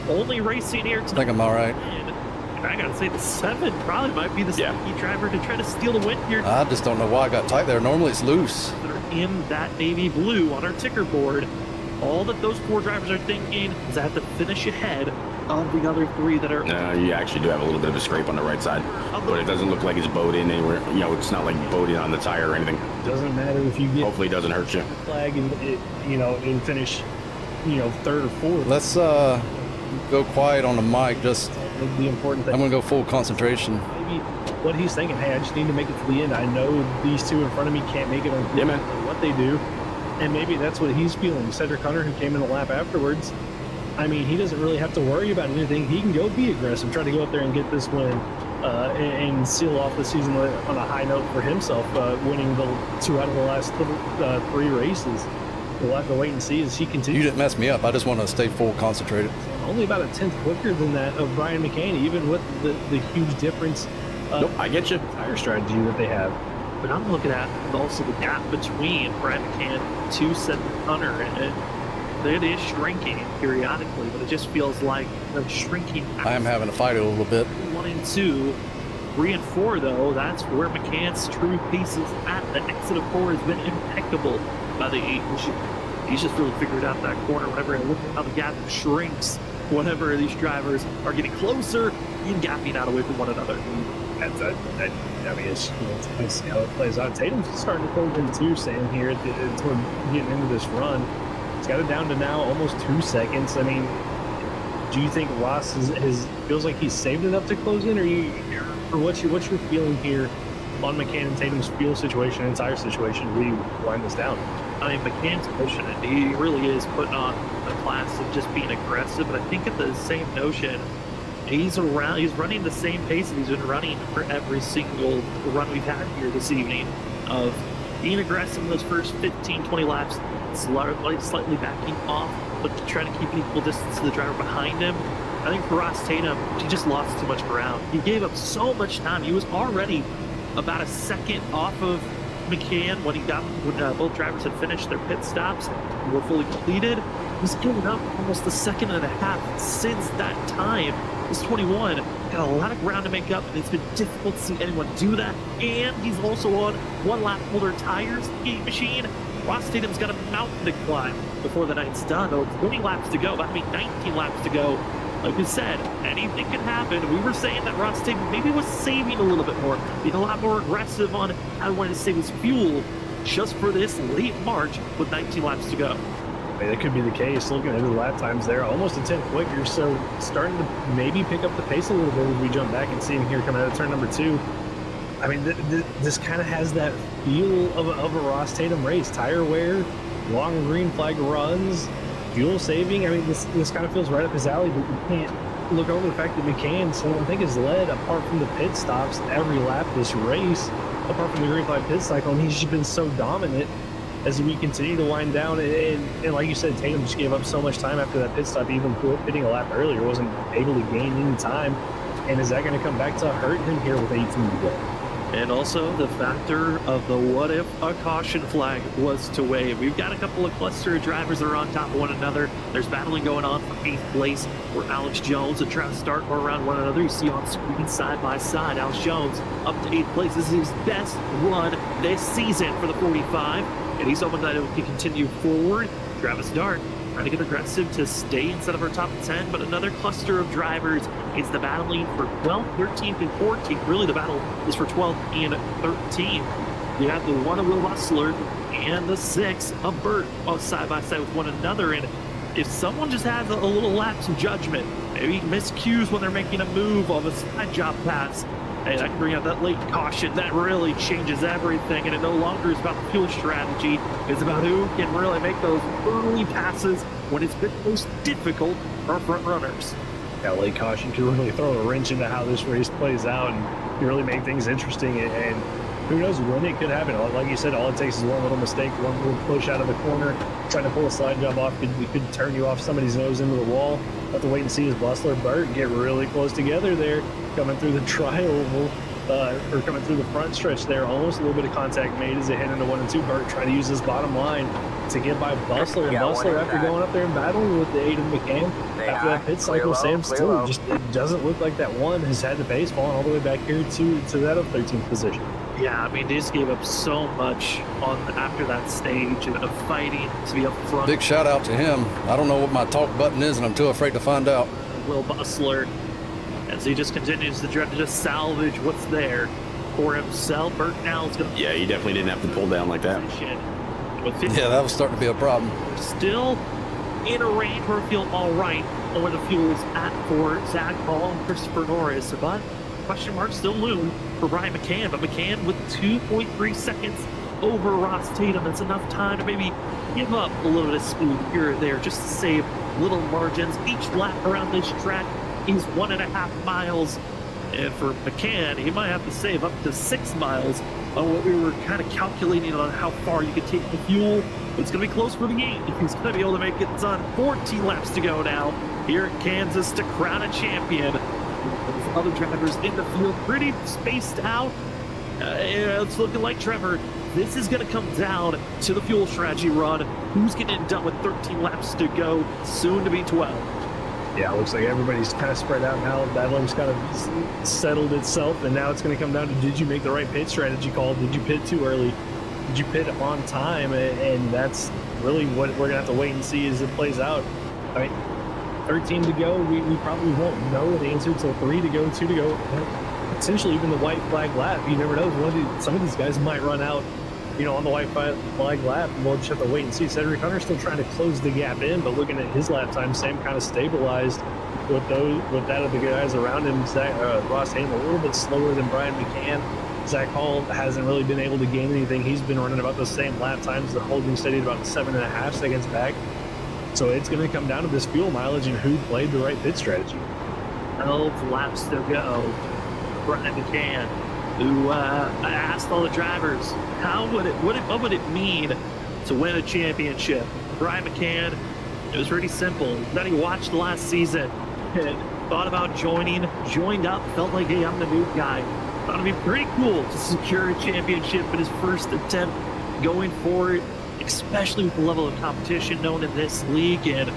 A: only racing here
B: I
A: tonight.
B: think I'm all right.
A: And I gotta say, the 7 probably might be the sneaky driver to try to steal the win here.
B: I just don't know why I got tight there. Normally it's loose.
A: That are in that navy blue on our ticker board. All that those 4 drivers are thinking is I have to finish ahead of the other 3 that are.
C: You actually do have a little bit of a scrape on the right side, but it doesn't look like it's bowed in anywhere. It's not like bowed in on the tire or anything.
E: Doesn't matter if you get
C: Hopefully it doesn't hurt you.
E: the flag and finish 3rd or 4th.
B: Let's go quiet on the mic. Just
E: The important thing.
B: I'm gonna go full concentration.
E: Maybe what he's thinking, hey, I just need to make it to the end. I know these 2 in front of me can't make it on
C: Yeah, man.
E: what they do. And maybe that's what he's feeling. Cedric Hunter, who came in the lap afterwards, I mean, he doesn't really have to worry about anything. He can go be aggressive, try to go up there and get this win and seal off the season on a high note for himself, winning the 2 out of the last 3 races. We'll have to wait and see as he
B: You
E: continues.
B: didn't mess me up. I just want to stay full concentrated.
E: Only about a 10th quicker than that of Brian McCann, even with the huge difference
C: Nope, I get you.
E: tire strategy that they have.
A: But I'm looking at also the gap between Brad McCann to Cedric Hunter, and it is shrinking periodically, but it just feels like the shrinking.
B: I am having to fight it a little bit.
A: 1 and 2, 3 and 4, though, that's where McCann's true pace is at. The exit of 4 has been impeccable by the 8. He's just really figured out that corner whenever I look at how the gap shrinks whenever these drivers are getting closer and gapping out away from one another.
E: I mean, it's nice to see how it plays out. Tatum's starting to close in too, Sam, here toward getting into this run. He's got it down to now almost 2 seconds. I mean, do you think Ross feels like he's saved enough to close in, or what's your feeling here on McCann and Tatum's fuel situation and tire situation? We wind this down.
A: I mean, McCann's pushing it. He really is putting on a class of just being aggressive, but I think at the same notion, he's running the same pace that he's been running for every single run we've had here this evening, of being aggressive in those first 15, 20 laps, slightly backing off, but trying to keep equal distance to the driver behind him. I think for Ross Tatum, he just lost too much ground. He gave up so much time. He was already about a second off of McCann when both drivers had finished their pit stops and were fully completed. He's given up almost a second and a half since that time. He's 21, got a lot of ground to make up, and it's been difficult to see anyone do that. And he's also on one lap older tires, Game Machine. Ross Tatum's got a mountain to climb before the night's done. Though 20 laps to go, about 19 laps to go. Like we said, anything can happen. We were saying that Ross Tatum maybe was saving a little bit more, being a lot more aggressive on how he wanted to save his fuel just for this late March with 19 laps to go.
E: I mean, that could be the case. Looking at the lap times there, almost a 10 quicker, so starting to maybe pick up the pace a little bit as we jump back and see him here coming out of turn number 2. I mean, this kind of has that feel of a Ross Tatum race. Tire wear, long green flag runs, fuel saving. I mean, this kind of feels right up his alley, but you can't look over the fact that McCann, so I think, has led, apart from the pit stops, every lap this race, apart from the green flag pit cycle, and he's just been so dominant as we continue to wind down. And like you said, Tatum just gave up so much time after that pit stop, even pitting a lap earlier, wasn't able to gain any time. And is that going to come back to hurt him here with 18 to go?
A: And also the factor of the what if a caution flag was to wave. We've got a couple of cluster of drivers that are on top of one another. There's battling going on for 8th place, where Alex Jones and Travis Stark are around one another. You see on screen side by side, Alex Jones up to 8th place. This is his best run this season for the 45, and he's hoping that it can continue forward. Travis Stark trying to get aggressive to stay inside of our top 10, but another cluster of drivers is the battling for 12th, 13th, and 14th. Really, the battle is for 12th and 13th. You have the 1 of Will Rustler and the 6 of Burt both side by side with one another. And if someone just has a little lapse of judgment, maybe miscues when they're making a move of a side job pass, hey, that can bring out that late caution. That really changes everything, and it no longer is about the fuel strategy. It's about who can really make those early passes when it's been most difficult for our front runners.
E: Yeah, late caution can really throw a wrench into how this race plays out and really make things interesting. And who knows when it could happen. Like you said, all it takes is one little mistake, one little push out of the corner, trying to pull a slide job off. It could turn you off somebody's nose into the wall. Have to wait and see as Bustler and Burt get really close together there, coming through the tri-oval, or coming through the front stretch there. Almost a little bit of contact made as they head into 1 and 2. Burt trying to use his bottom line to get by Bustler. And Bustler, after going up there and battling with the 8 of McCann, after that pit cycle, Sam still just, it doesn't look like that 1 has had the pace falling all the way back here to that of 13th position.
A: Yeah, I mean, they just gave up so much on after that stage of fighting to be up front.
B: Big shout out to him. I don't know what my talk button is, and I'm too afraid to find out.
A: Will Bustler, as he just continues to try to just salvage what's there for himself. Burt now is going to...
C: Yeah, he definitely didn't have to pull down like that.
B: Yeah, that was starting to be a problem.
A: Still in a range where we feel all right on where the fuel is at for Zach Paul and Christopher Norris. But question marks still loom for Brian McCann. But McCann with 2.3 seconds over Ross Tatum. That's enough time to maybe give up a little bit of speed here or there just to save little margins. Each lap around this track is 1.5 miles. And for McCann, he might have to save up to 6 miles on what we were kind of calculating on how far you could take the fuel. It's going to be close for the 8 if he's going to be able to make it done. 14 laps to go now here at Kansas to crown a champion. With other drivers in the field pretty spaced out. It's looking like, Trevor, this is going to come down to the fuel strategy run. Who's getting it done with 13 laps to go, soon to be 12?
E: Yeah, it looks like everybody's kind of spread out now. Battling's kind of settled itself, and now it's going to come down to, did you make the right pit strategy call? Did you pit too early? Did you pit on time? And that's really what we're going to have to wait and see as it plays out. I mean, 13 to go, we probably won't know the answer until 3 to go, 2 to go. Potentially even the white flag lap. You never know. Some of these guys might run out, on the white flag lap, and we'll just have to wait and see. Cedric Hunter's still trying to close the gap in, but looking at his lap time, Sam kind of stabilized with that of the guys around him. Ross Tatum a little bit slower than Brian McCann. Zach Hall hasn't really been able to gain anything. He's been running about the same lap times. They're holding steady at about 7.5 seconds back. So it's going to come down to this fuel mileage and who played the right pit strategy.
A: 12 laps to go. Brian McCann, who asked all the drivers, what would it mean to win a championship? Brian McCann, it was pretty simple. Then he watched last season and thought about joined up, felt like, hey, I'm the new guy. Thought it'd be pretty cool to secure a championship in his first attempt going forward. especially with the level of competition known in this league. And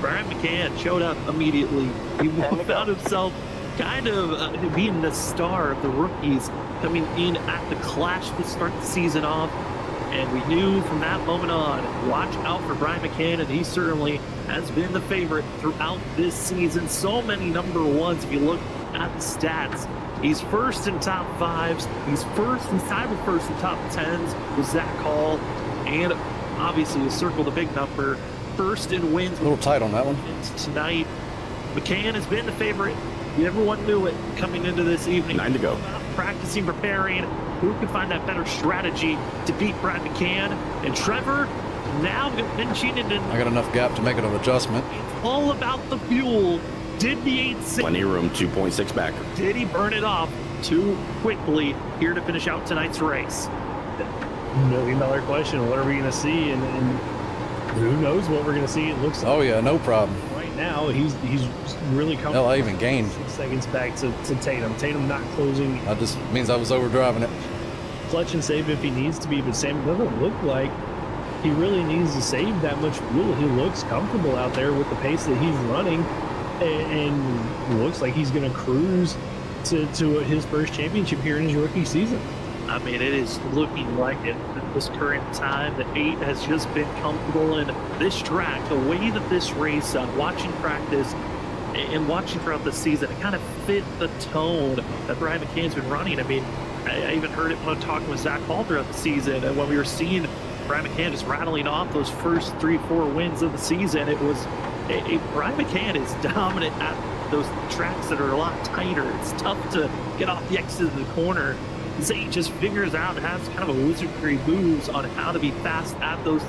A: Brian McCann showed up immediately. He found himself kind of being the star of the rookies coming in at the clash to start the season off. And we knew from that moment on, watch out for Brian McCann, and he certainly has been the favorite throughout this season. So many number ones if you look at the stats. He's first in top fives. He's tied with first in top tens with Zach Hall. And obviously, you circle the big number. First in wins.
B: A little tight on that one.
A: Tonight, McCann has been the favorite. Everyone knew it coming into this evening.
C: 9 to go.
A: Practicing, preparing. Who can find that better strategy to beat Brad McCann? And Trevor now mentioning it.
B: I got enough gap to make it an adjustment.
A: It's all about the fuel. Did the 8.6?
C: Plenty of room, 2.6 back.
A: Did he burn it off too quickly here to finish out tonight's race?
E: $1 million question. What are we going to see? And who knows what we're going to see? It looks like
B: Oh yeah, no problem.
E: right now he's really comfortable.
B: Hell, I even gained.
E: 6 seconds back to Tatum. Tatum not closing.
B: That just means I was overdriving it.
E: Clutch and save if he needs to be, but Sam doesn't look like he really needs to save that much fuel. He looks comfortable out there with the pace that he's running, and looks like he's going to cruise to his first championship here in his rookie season.
A: I mean, it is looking like it at this current time. The 8 has just been comfortable in this track. The way that this race, watching practice and watching throughout the season, it kind of fit the tone that Brian McCann's been running. I mean, I even heard it when I was talking with Zach Hall throughout the season, and when we were seeing Brian McCann just rattling off those first 3-4 wins of the season, it was Brian McCann is dominant at those tracks that are a lot tighter. It's tough to get off the exit of the corner. Zay just figures out and has kind of a wizardry moves on how to be fast at those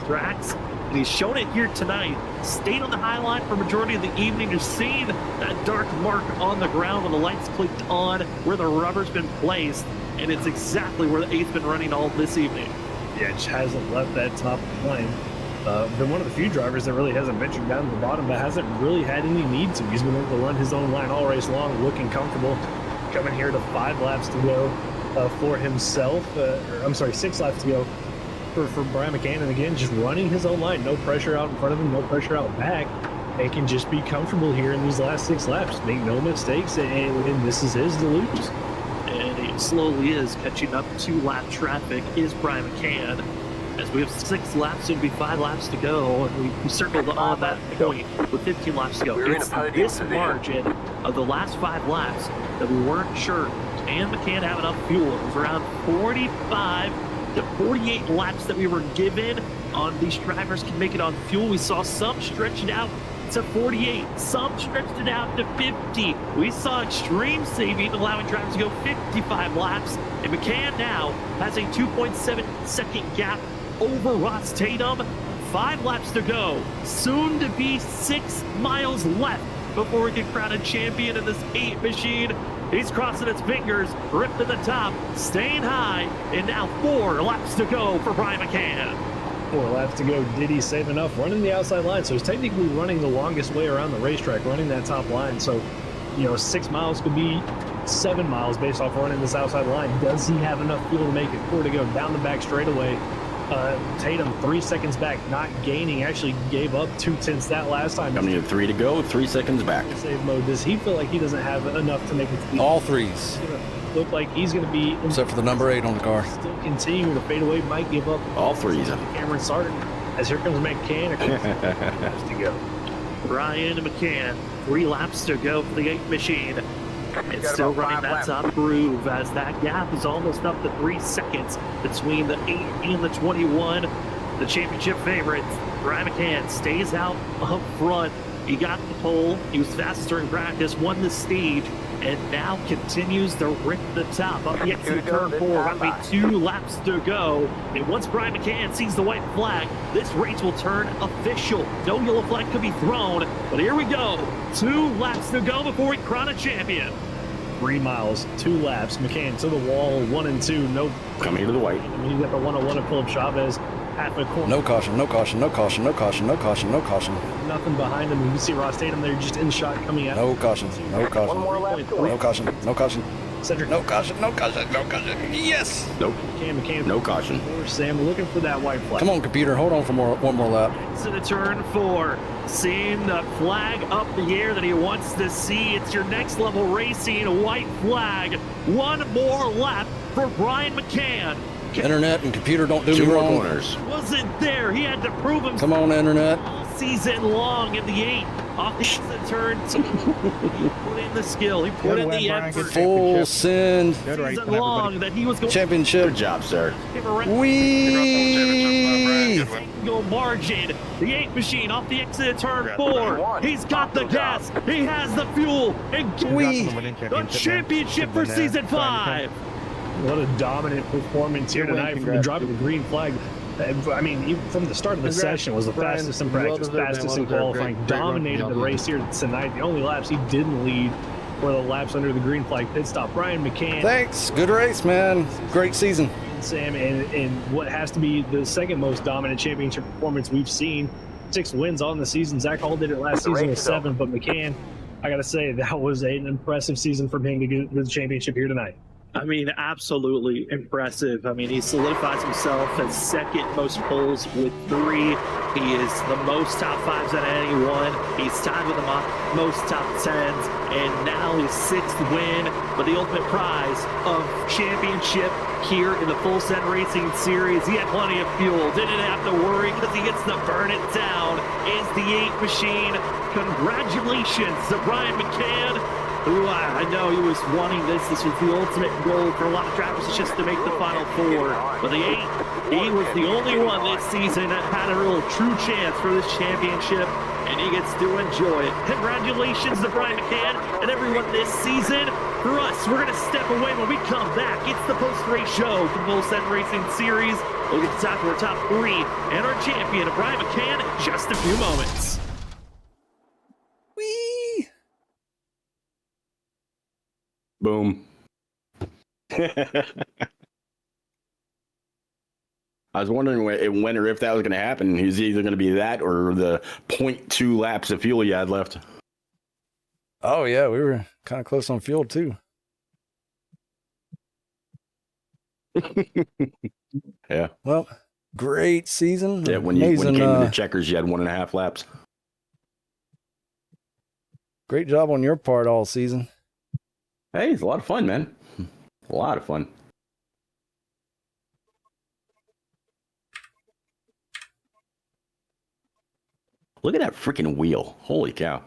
A: tracks. And he's shown it here tonight. Stayed on the high line for majority of the evening. You're seeing that dark mark on the ground when the lights clicked on where the rubber's been placed. And it's exactly where the 8's been running all this evening.
E: Yeah, just hasn't left that top line. Been one of the few drivers that really hasn't ventured down to the bottom, but hasn't really had any need to. He's been able to run his own line all race long, looking comfortable. Coming here to 5 laps to go for himself. 6 laps to go for Brian McCann. And again, just running his own line. No pressure out in front of him, no pressure out back. And can just be comfortable here in these last 6 laps. Make no mistakes, and this is his to lose.
A: And he slowly is catching up to lap traffic is Brian McCann. As we have 6 laps, it'll be 5 laps to go, and we circled on that point with 15 laps to go. It's this margin of the last 5 laps that we weren't sure. And McCann have enough fuel. It was around 45 to 48 laps that we were given on these drivers can make it on fuel. We saw some stretch it out to 48, some stretched it out to 50. We saw extreme saving, allowing drivers to go 55 laps. And McCann now has a 2.7 second gap over Ross Tatum. 5 laps to go. Soon to be 6 miles left before we get crowned champion in this 8 machine. He's crossing his fingers, ripped to the top, staying high, and now 4 laps to go for Brian McCann.
E: 4 laps to go. Did he save enough? Running the outside line. So he's technically running the longest way around the racetrack, running that top line. So, 6 miles could be 7 miles based off running this outside line. Does he have enough fuel to make it? 4 to go down the back straightaway. Tatum 3 seconds back, not gaining. Actually gave up 2/10 that last time.
C: Coming to 3 to go, 3 seconds back.
E: Save mode. Does he feel like he doesn't have enough to make it to the
B: All 3s.
E: look like he's going to be
B: except for the number 8 on the car.
E: Still continuing to fade away. Might give up
C: all 3s.
E: Cameron Sarton as here comes McCann. To go.
A: Brian McCann, 3 laps to go for the 8 machine. It's still running that top groove as that gap is almost up to 3 seconds between the 8 and the 21. The championship favorites, Brian McCann, stays out up front. He got the pole. He was fastest during practice, won the stage, and now continues to rip the top up the exit of turn 4. About to be 2 laps to go. And once Brian McCann sees the white flag, this race will turn official. No yellow flag could be thrown, but here we go. 2 laps to go before we crown a champion.
E: 3 miles, 2 laps. McCann to the wall, 1 and 2. No
C: coming to the white.
E: I mean, you got the 101 of Philip Chavez. Half a corner.
B: No caution, no caution, no caution, no caution, no caution, no caution.
E: Nothing behind him. You can see Ross Tatum there just in shot coming out.
B: No caution, no caution.
D: One more lap to
B: No caution, no caution.
E: Cedric.
B: No caution, no caution, no caution. Yes.
C: Nope.
E: McCann.
C: No caution.
E: Sam looking for that white flag.
B: Come on, computer. Hold on for one more lap.
A: To the turn 4, seeing the flag up the air that he wants to see. It's your next level racing, a white flag. One more lap for Brian McCann.
B: Internet and computer, don't do
C: 2
B: me
C: more
B: wrong.
C: corners.
A: Wasn't there. He had to prove himself
B: Come on, internet.
A: all season long in the 8 off the exit turn 2. He put in the skill. He put in the effort.
B: Full send
A: Season long that he was going
B: championship.
C: Good job, sir.
A: to give a
B: Wee.
A: single margin. The 8 machine off the exit of turn 4. He's got the gas. He has the fuel. And
B: Wee.
A: the championship for season 5.
E: What a dominant performance here tonight from the drop of the green flag. I mean, even from the start of the session, was the fastest in practice, fastest in qualifying, dominated the race here tonight. The only laps he didn't lead were the laps under the green flag pit stop. Brian McCann.
B: Thanks. Good race, man. Great season.
E: Sam, and what has to be the second most dominant championship performance we've seen. 6 wins on the season. Zach Hall did it last season with 7, but McCann, I got to say, that was an impressive season from him to get the championship here tonight.
A: I mean, absolutely impressive. I mean, he solidifies himself as second most poles with 3. He is the most top 5s out of anyone. He's tied with the most top 10s. And now his 6th win for the ultimate prize of championship here in the Full Send Racing Series. He had plenty of fuel. Didn't have to worry because he gets to burn it down. Is the 8 machine. Congratulations to Brian McCann, who I know he was wanting this. This was the ultimate goal for a lot of drivers, is just to make the Final 4. But the 8, he was the only one this season that had a real true chance for this championship, and he gets to enjoy it. Congratulations to Brian McCann and everyone this season. For us, we're going to step away. When we come back, it's the post-race show for the Full Send Racing Series. We'll get to talk to our top 3 and our champion, Brian McCann, in just a few moments.
B: Wee.
C: Boom. I was wondering when or if that was going to happen. He's either going to be that or the 0.2 laps of fuel you had left.
B: Oh yeah, we were kind of close on fuel too.
C: Yeah.
B: Well, great season.
C: Yeah, when you
B: Amazing,
C: came to the checkers, you had 1.5 laps.
B: great job on your part all season.
C: Hey, it's a lot of fun, man. A lot of fun. Look at that freaking wheel. Holy cow.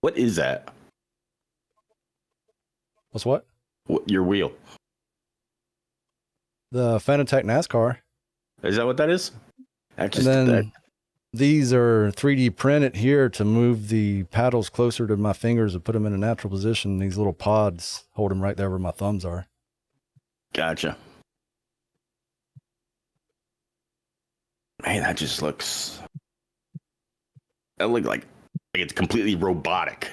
C: What is that?
B: What's what?
C: Your wheel.
B: The Fanatec NASCAR.
C: Is that what that is? That's
B: And
C: just
B: then these are 3D printed here to move the paddles closer to my fingers and put them in a natural position. These little pods hold them right there where my thumbs are.
C: Gotcha. Man, that just looks... That looks like it's completely robotic.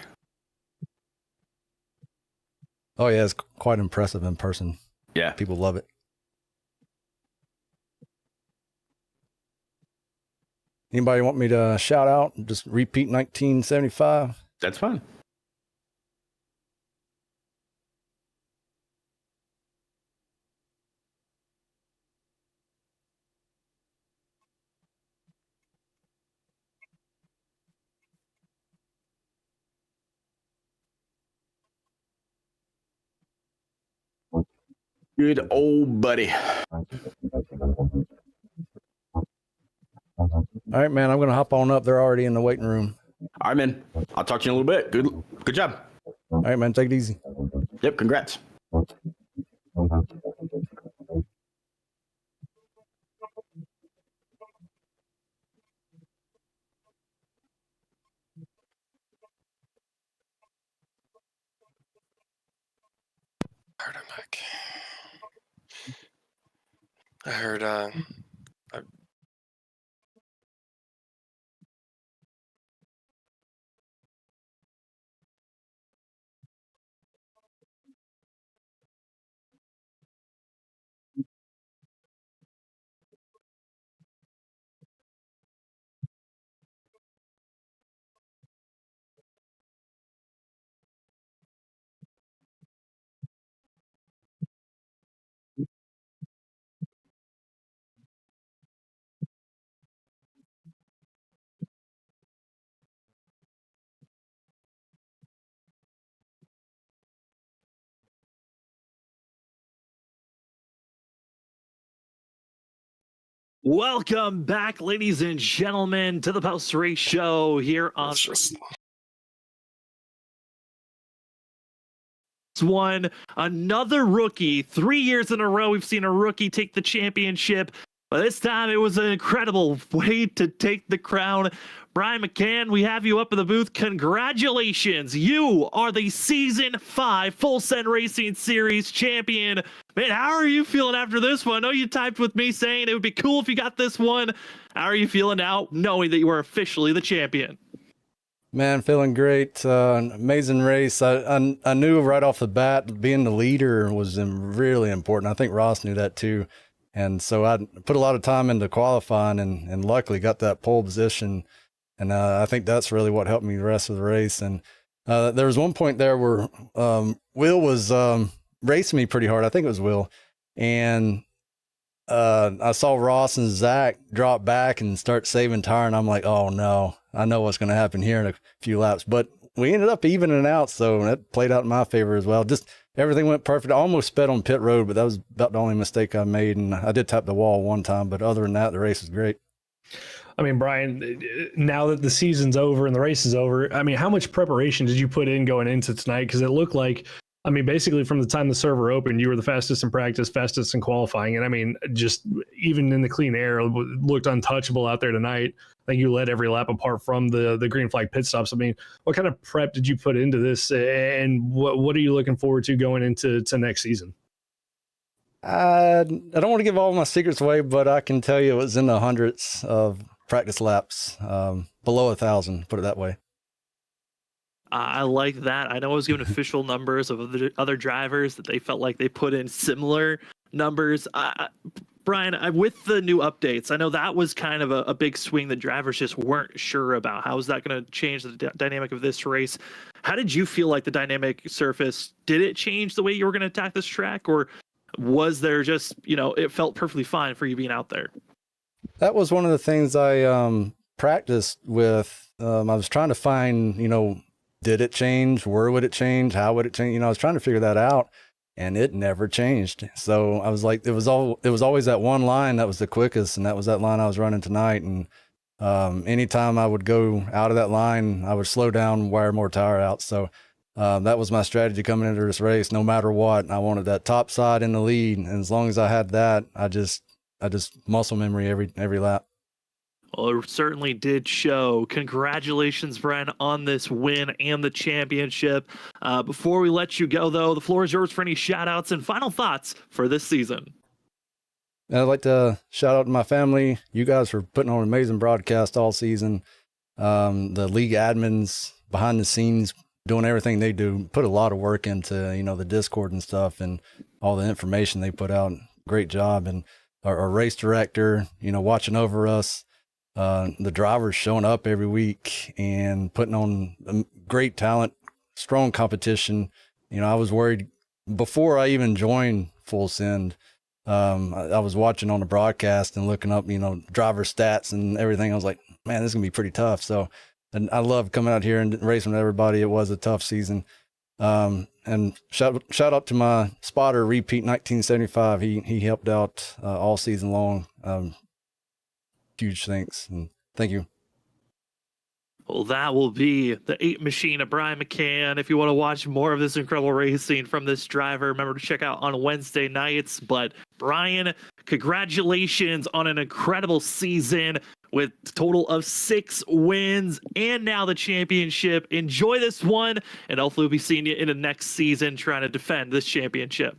B: Oh yeah, it's quite impressive in person.
C: Yeah.
B: People love it. Anybody want me to shout out and just repeat 1975?
C: That's fine. Good old buddy.
B: All right, man, I'm going to hop on up. They're already in the waiting room.
C: All right, man. I'll talk to you in a little bit. Good job.
B: All right, man, take it easy.
C: Yep, congrats.
F: Heard him back. I heard
A: Welcome back, ladies and gentlemen, to the Post Race Show here on
F: It's just
A: one. Another rookie. 3 years in a row, we've seen a rookie take the championship. But this time, it was an incredible way to take the crown. Brian McCann, we have you up in the booth. Congratulations. You are the Season 5 Full Send Racing Series champion. Man, how are you feeling after this one? I know you typed with me saying it would be cool if you got this one. How are you feeling now, knowing that you are officially the champion?
B: Man, feeling great. Amazing race. I knew right off the bat being the leader was really important. I think Ross knew that too. And so I put a lot of time into qualifying and luckily got that pole position. And I think that's really what helped me the rest of the race. And there was one point there where Will was racing me pretty hard. I think it was Will. And I saw Ross and Zach drop back and start saving tire. And I'm like, oh no, I know what's going to happen here in a few laps. But we ended up evening out. So that played out in my favor as well. Just everything went perfect. I almost sped on pit road, but that was about the only mistake I made. And I did tap the wall one time. But other than that, the race was great.
E: I mean, Brian, now that the season's over and the race is over, I mean, how much preparation did you put in going into tonight? Because it looked like, I mean, basically from the time the server opened, you were the fastest in practice, fastest in qualifying. And I mean, just even in the clean air, it looked untouchable out there tonight. I think you led every lap apart from the green flag pit stops. I mean, what kind of prep did you put into this? And what are you looking forward to going into next season?
B: I don't want to give all my secrets away, but I can tell you it was in the hundreds of practice laps, below 1,000, put it that way.
A: I like that. I know I was given official numbers of other drivers that they felt like they put in similar numbers. Brian, with the new updates, I know that was kind of a big swing that drivers just weren't sure about. How is that going to change the dynamic of this race? How did you feel like the dynamic surface, did it change the way you were going to attack this track? Or was there just, it felt perfectly fine for you being out there?
B: That was one of the things I practiced with. I was trying to find, did it change? Where would it change? How would it change? I was trying to figure that out, and it never changed. So I was like, it was always that one line that was the quickest, and that was that line I was running tonight. And anytime I would go out of that line, I would slow down, wire more tire out. So that was my strategy coming into this race. No matter what, I wanted that top side in the lead, and as long as I had that, I just muscle memory every lap.
A: Well, it certainly did show. Congratulations, Brian, on this win and the championship. Before we let you go, though, the floor is yours for any shout outs and final thoughts for this season.
B: And I'd like to shout out to my family. You guys for putting on an amazing broadcast all season. The league admins behind the scenes doing everything they do, put a lot of work into, the Discord and stuff and all the information they put out. Great job. And our race director, watching over us. The drivers showing up every week and putting on great talent, strong competition. I was worried before I even joined Full Send. I was watching on the broadcast and looking up, driver stats and everything. I was like, man, this is gonna be pretty tough. So, and I love coming out here and racing with everybody. It was a tough season. And shout out to my spotter, Repeat 1975. He helped out all season long. Huge thanks and thank you.
A: Well, that will be the 8 machine of Brian McCann. If you want to watch more of this incredible racing from this driver, remember to check out on Wednesday nights. But Brian, congratulations on an incredible season with a total of 6 wins and now the championship. Enjoy this one, and hopefully we'll be seeing you in the next season trying to defend this championship.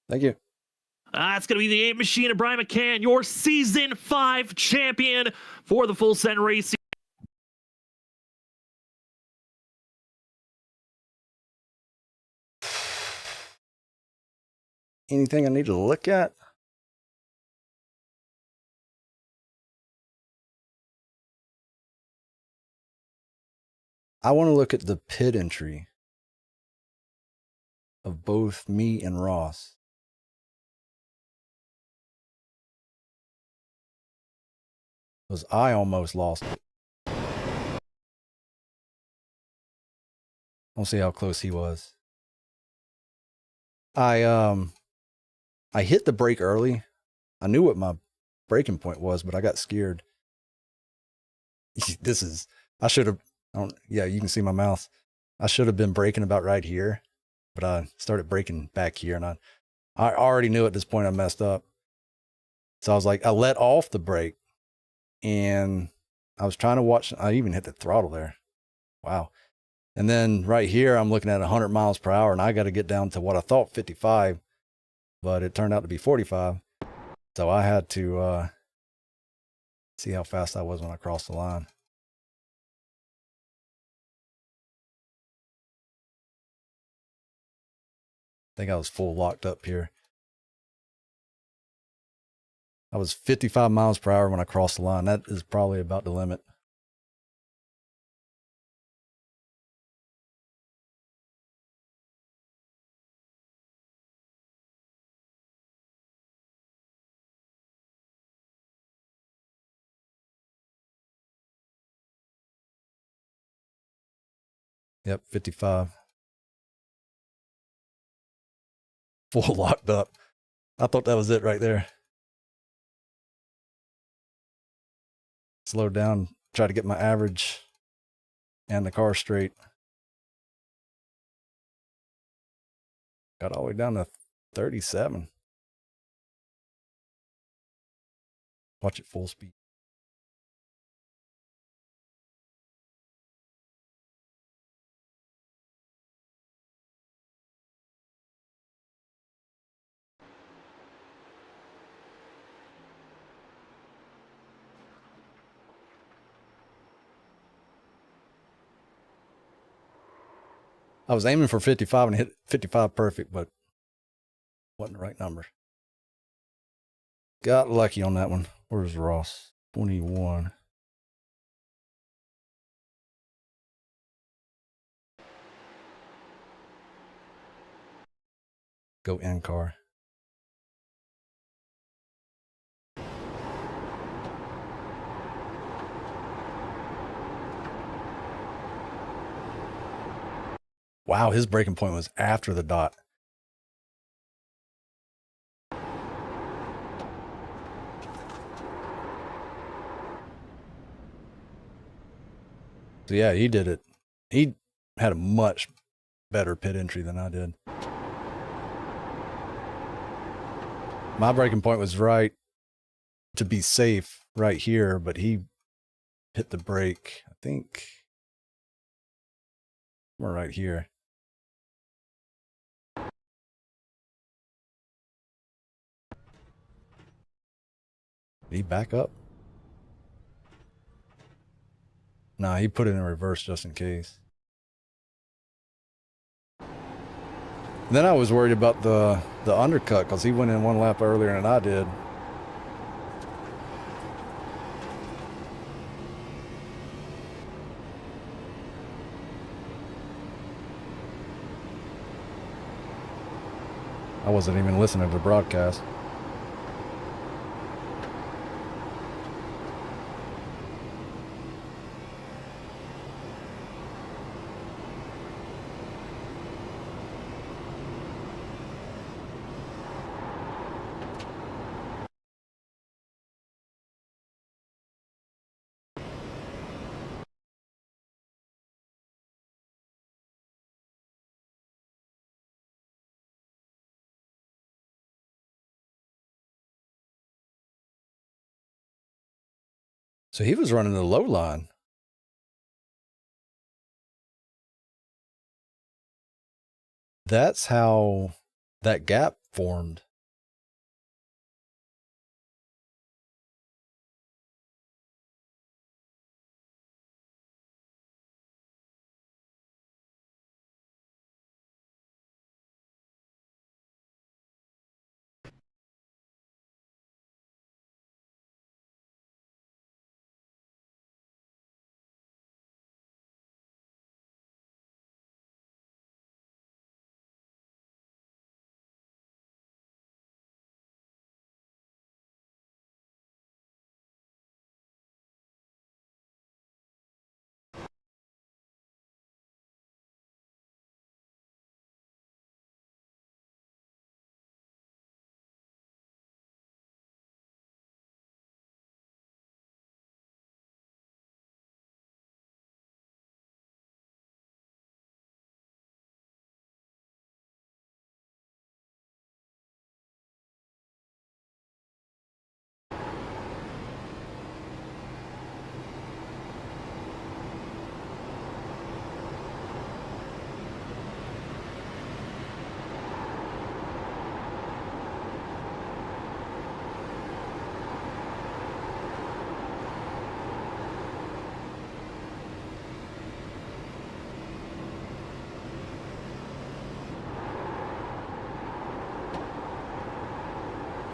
B: Thank you.
A: That's going to be the 8 machine of Brian McCann, your Season 5 champion for the Full Send Racing.
B: Anything I need to look at? I want to look at the pit entry of both me and Ross. Because I almost lost it. I'll see how close he was. I hit the brake early. I knew what my breaking point was, but I got scared. I should have, yeah, you can see my mouth. I should have been braking about right here, but I started braking back here, and I already knew at this point I messed up. So I was like, I let off the brake, and I was trying to watch. I even hit the throttle there. Wow. And then right here, I'm looking at 100 miles per hour, and I got to get down to what I thought 55, but it turned out to be 45. So I had to see how fast I was when I crossed the line. I think I was full locked up here. I was 55 miles per hour when I crossed the line. That is probably about the limit. Yep, 55. Full locked up. I thought that was it right there. Slowed down, try to get my average and the car straight. Got all the way down to 37. Watch it full speed. I was aiming for 55 and hit 55 perfect, but wasn't the right number. Got lucky on that one. Where's Ross? 21. Go in car. Wow, his breaking point was after the dot. So yeah, he did it. He had a much better pit entry than I did. My breaking point was right to be safe right here, but he hit the brake, I think, we're right here. Did he back up? Nah, he put it in reverse just in case. And then I was worried about the undercut because he went in one lap earlier than I did. I wasn't even listening to the broadcast. So he was running the low line. That's how that gap formed.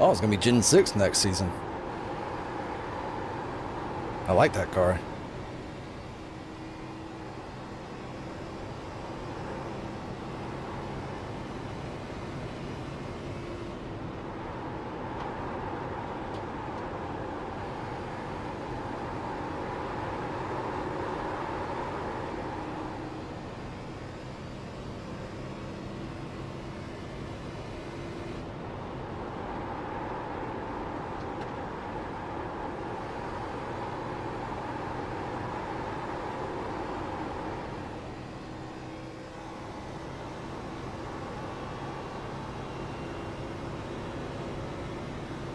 B: Oh, it's going to be Gen 6 next season. I like that car.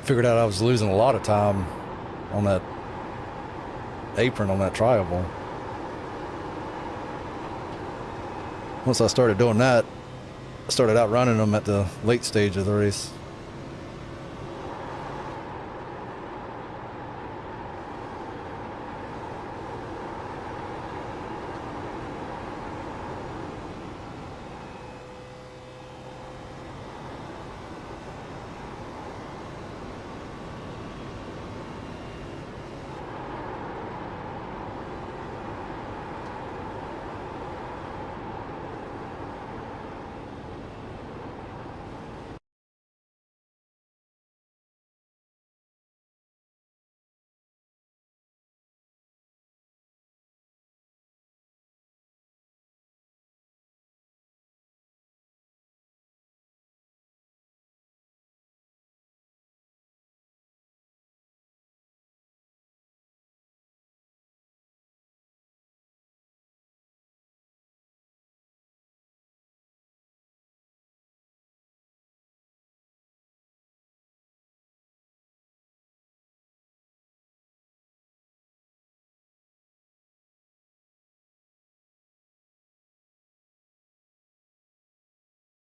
B: Figured out I was losing a lot of time on that apron on that triable. Once I started doing that, I started outrunning them at the late stage of the race.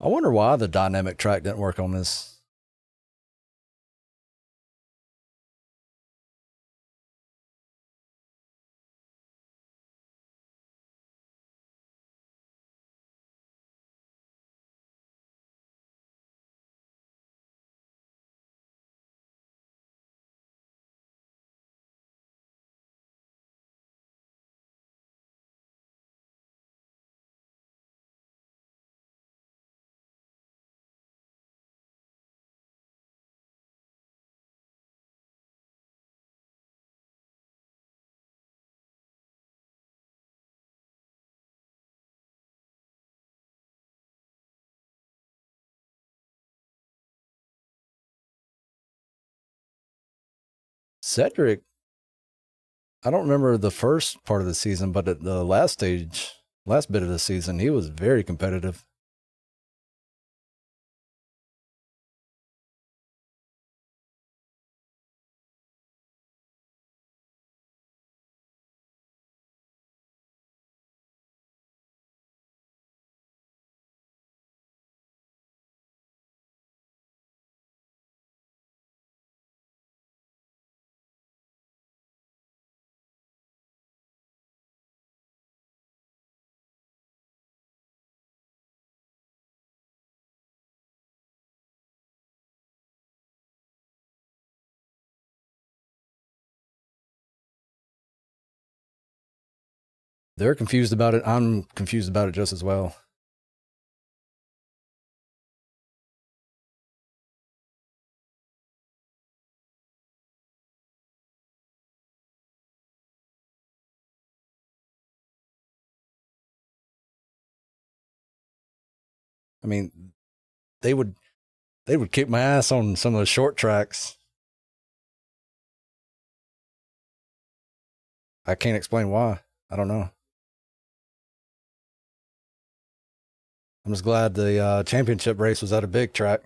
B: I wonder why the dynamic track didn't work on this. Cedric, I don't remember the first part of the season, but at the last bit of the season, he was very competitive. They're confused about it. I'm confused about it just as well. I mean, they would kick my ass on some of the short tracks. I can't explain why. I don't know. I'm just glad the championship race was at a big track.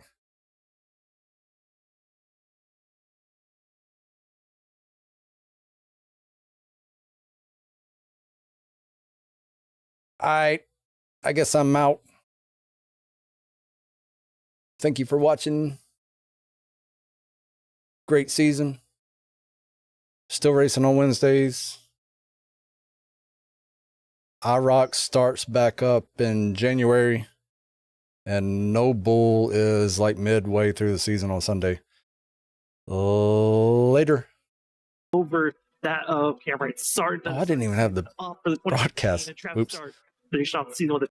B: I guess I'm out. Thank you for watching. Great season. Still racing on Wednesdays. IROC starts back up in January. And No Bull is like midway through the season on Sunday. Later.
A: Over that Cameron Sarton.
B: Oh, I didn't even have the
A: off for the 2015
B: broadcast.
A: and Travis
B: Oops.
A: Stark finished off the season with a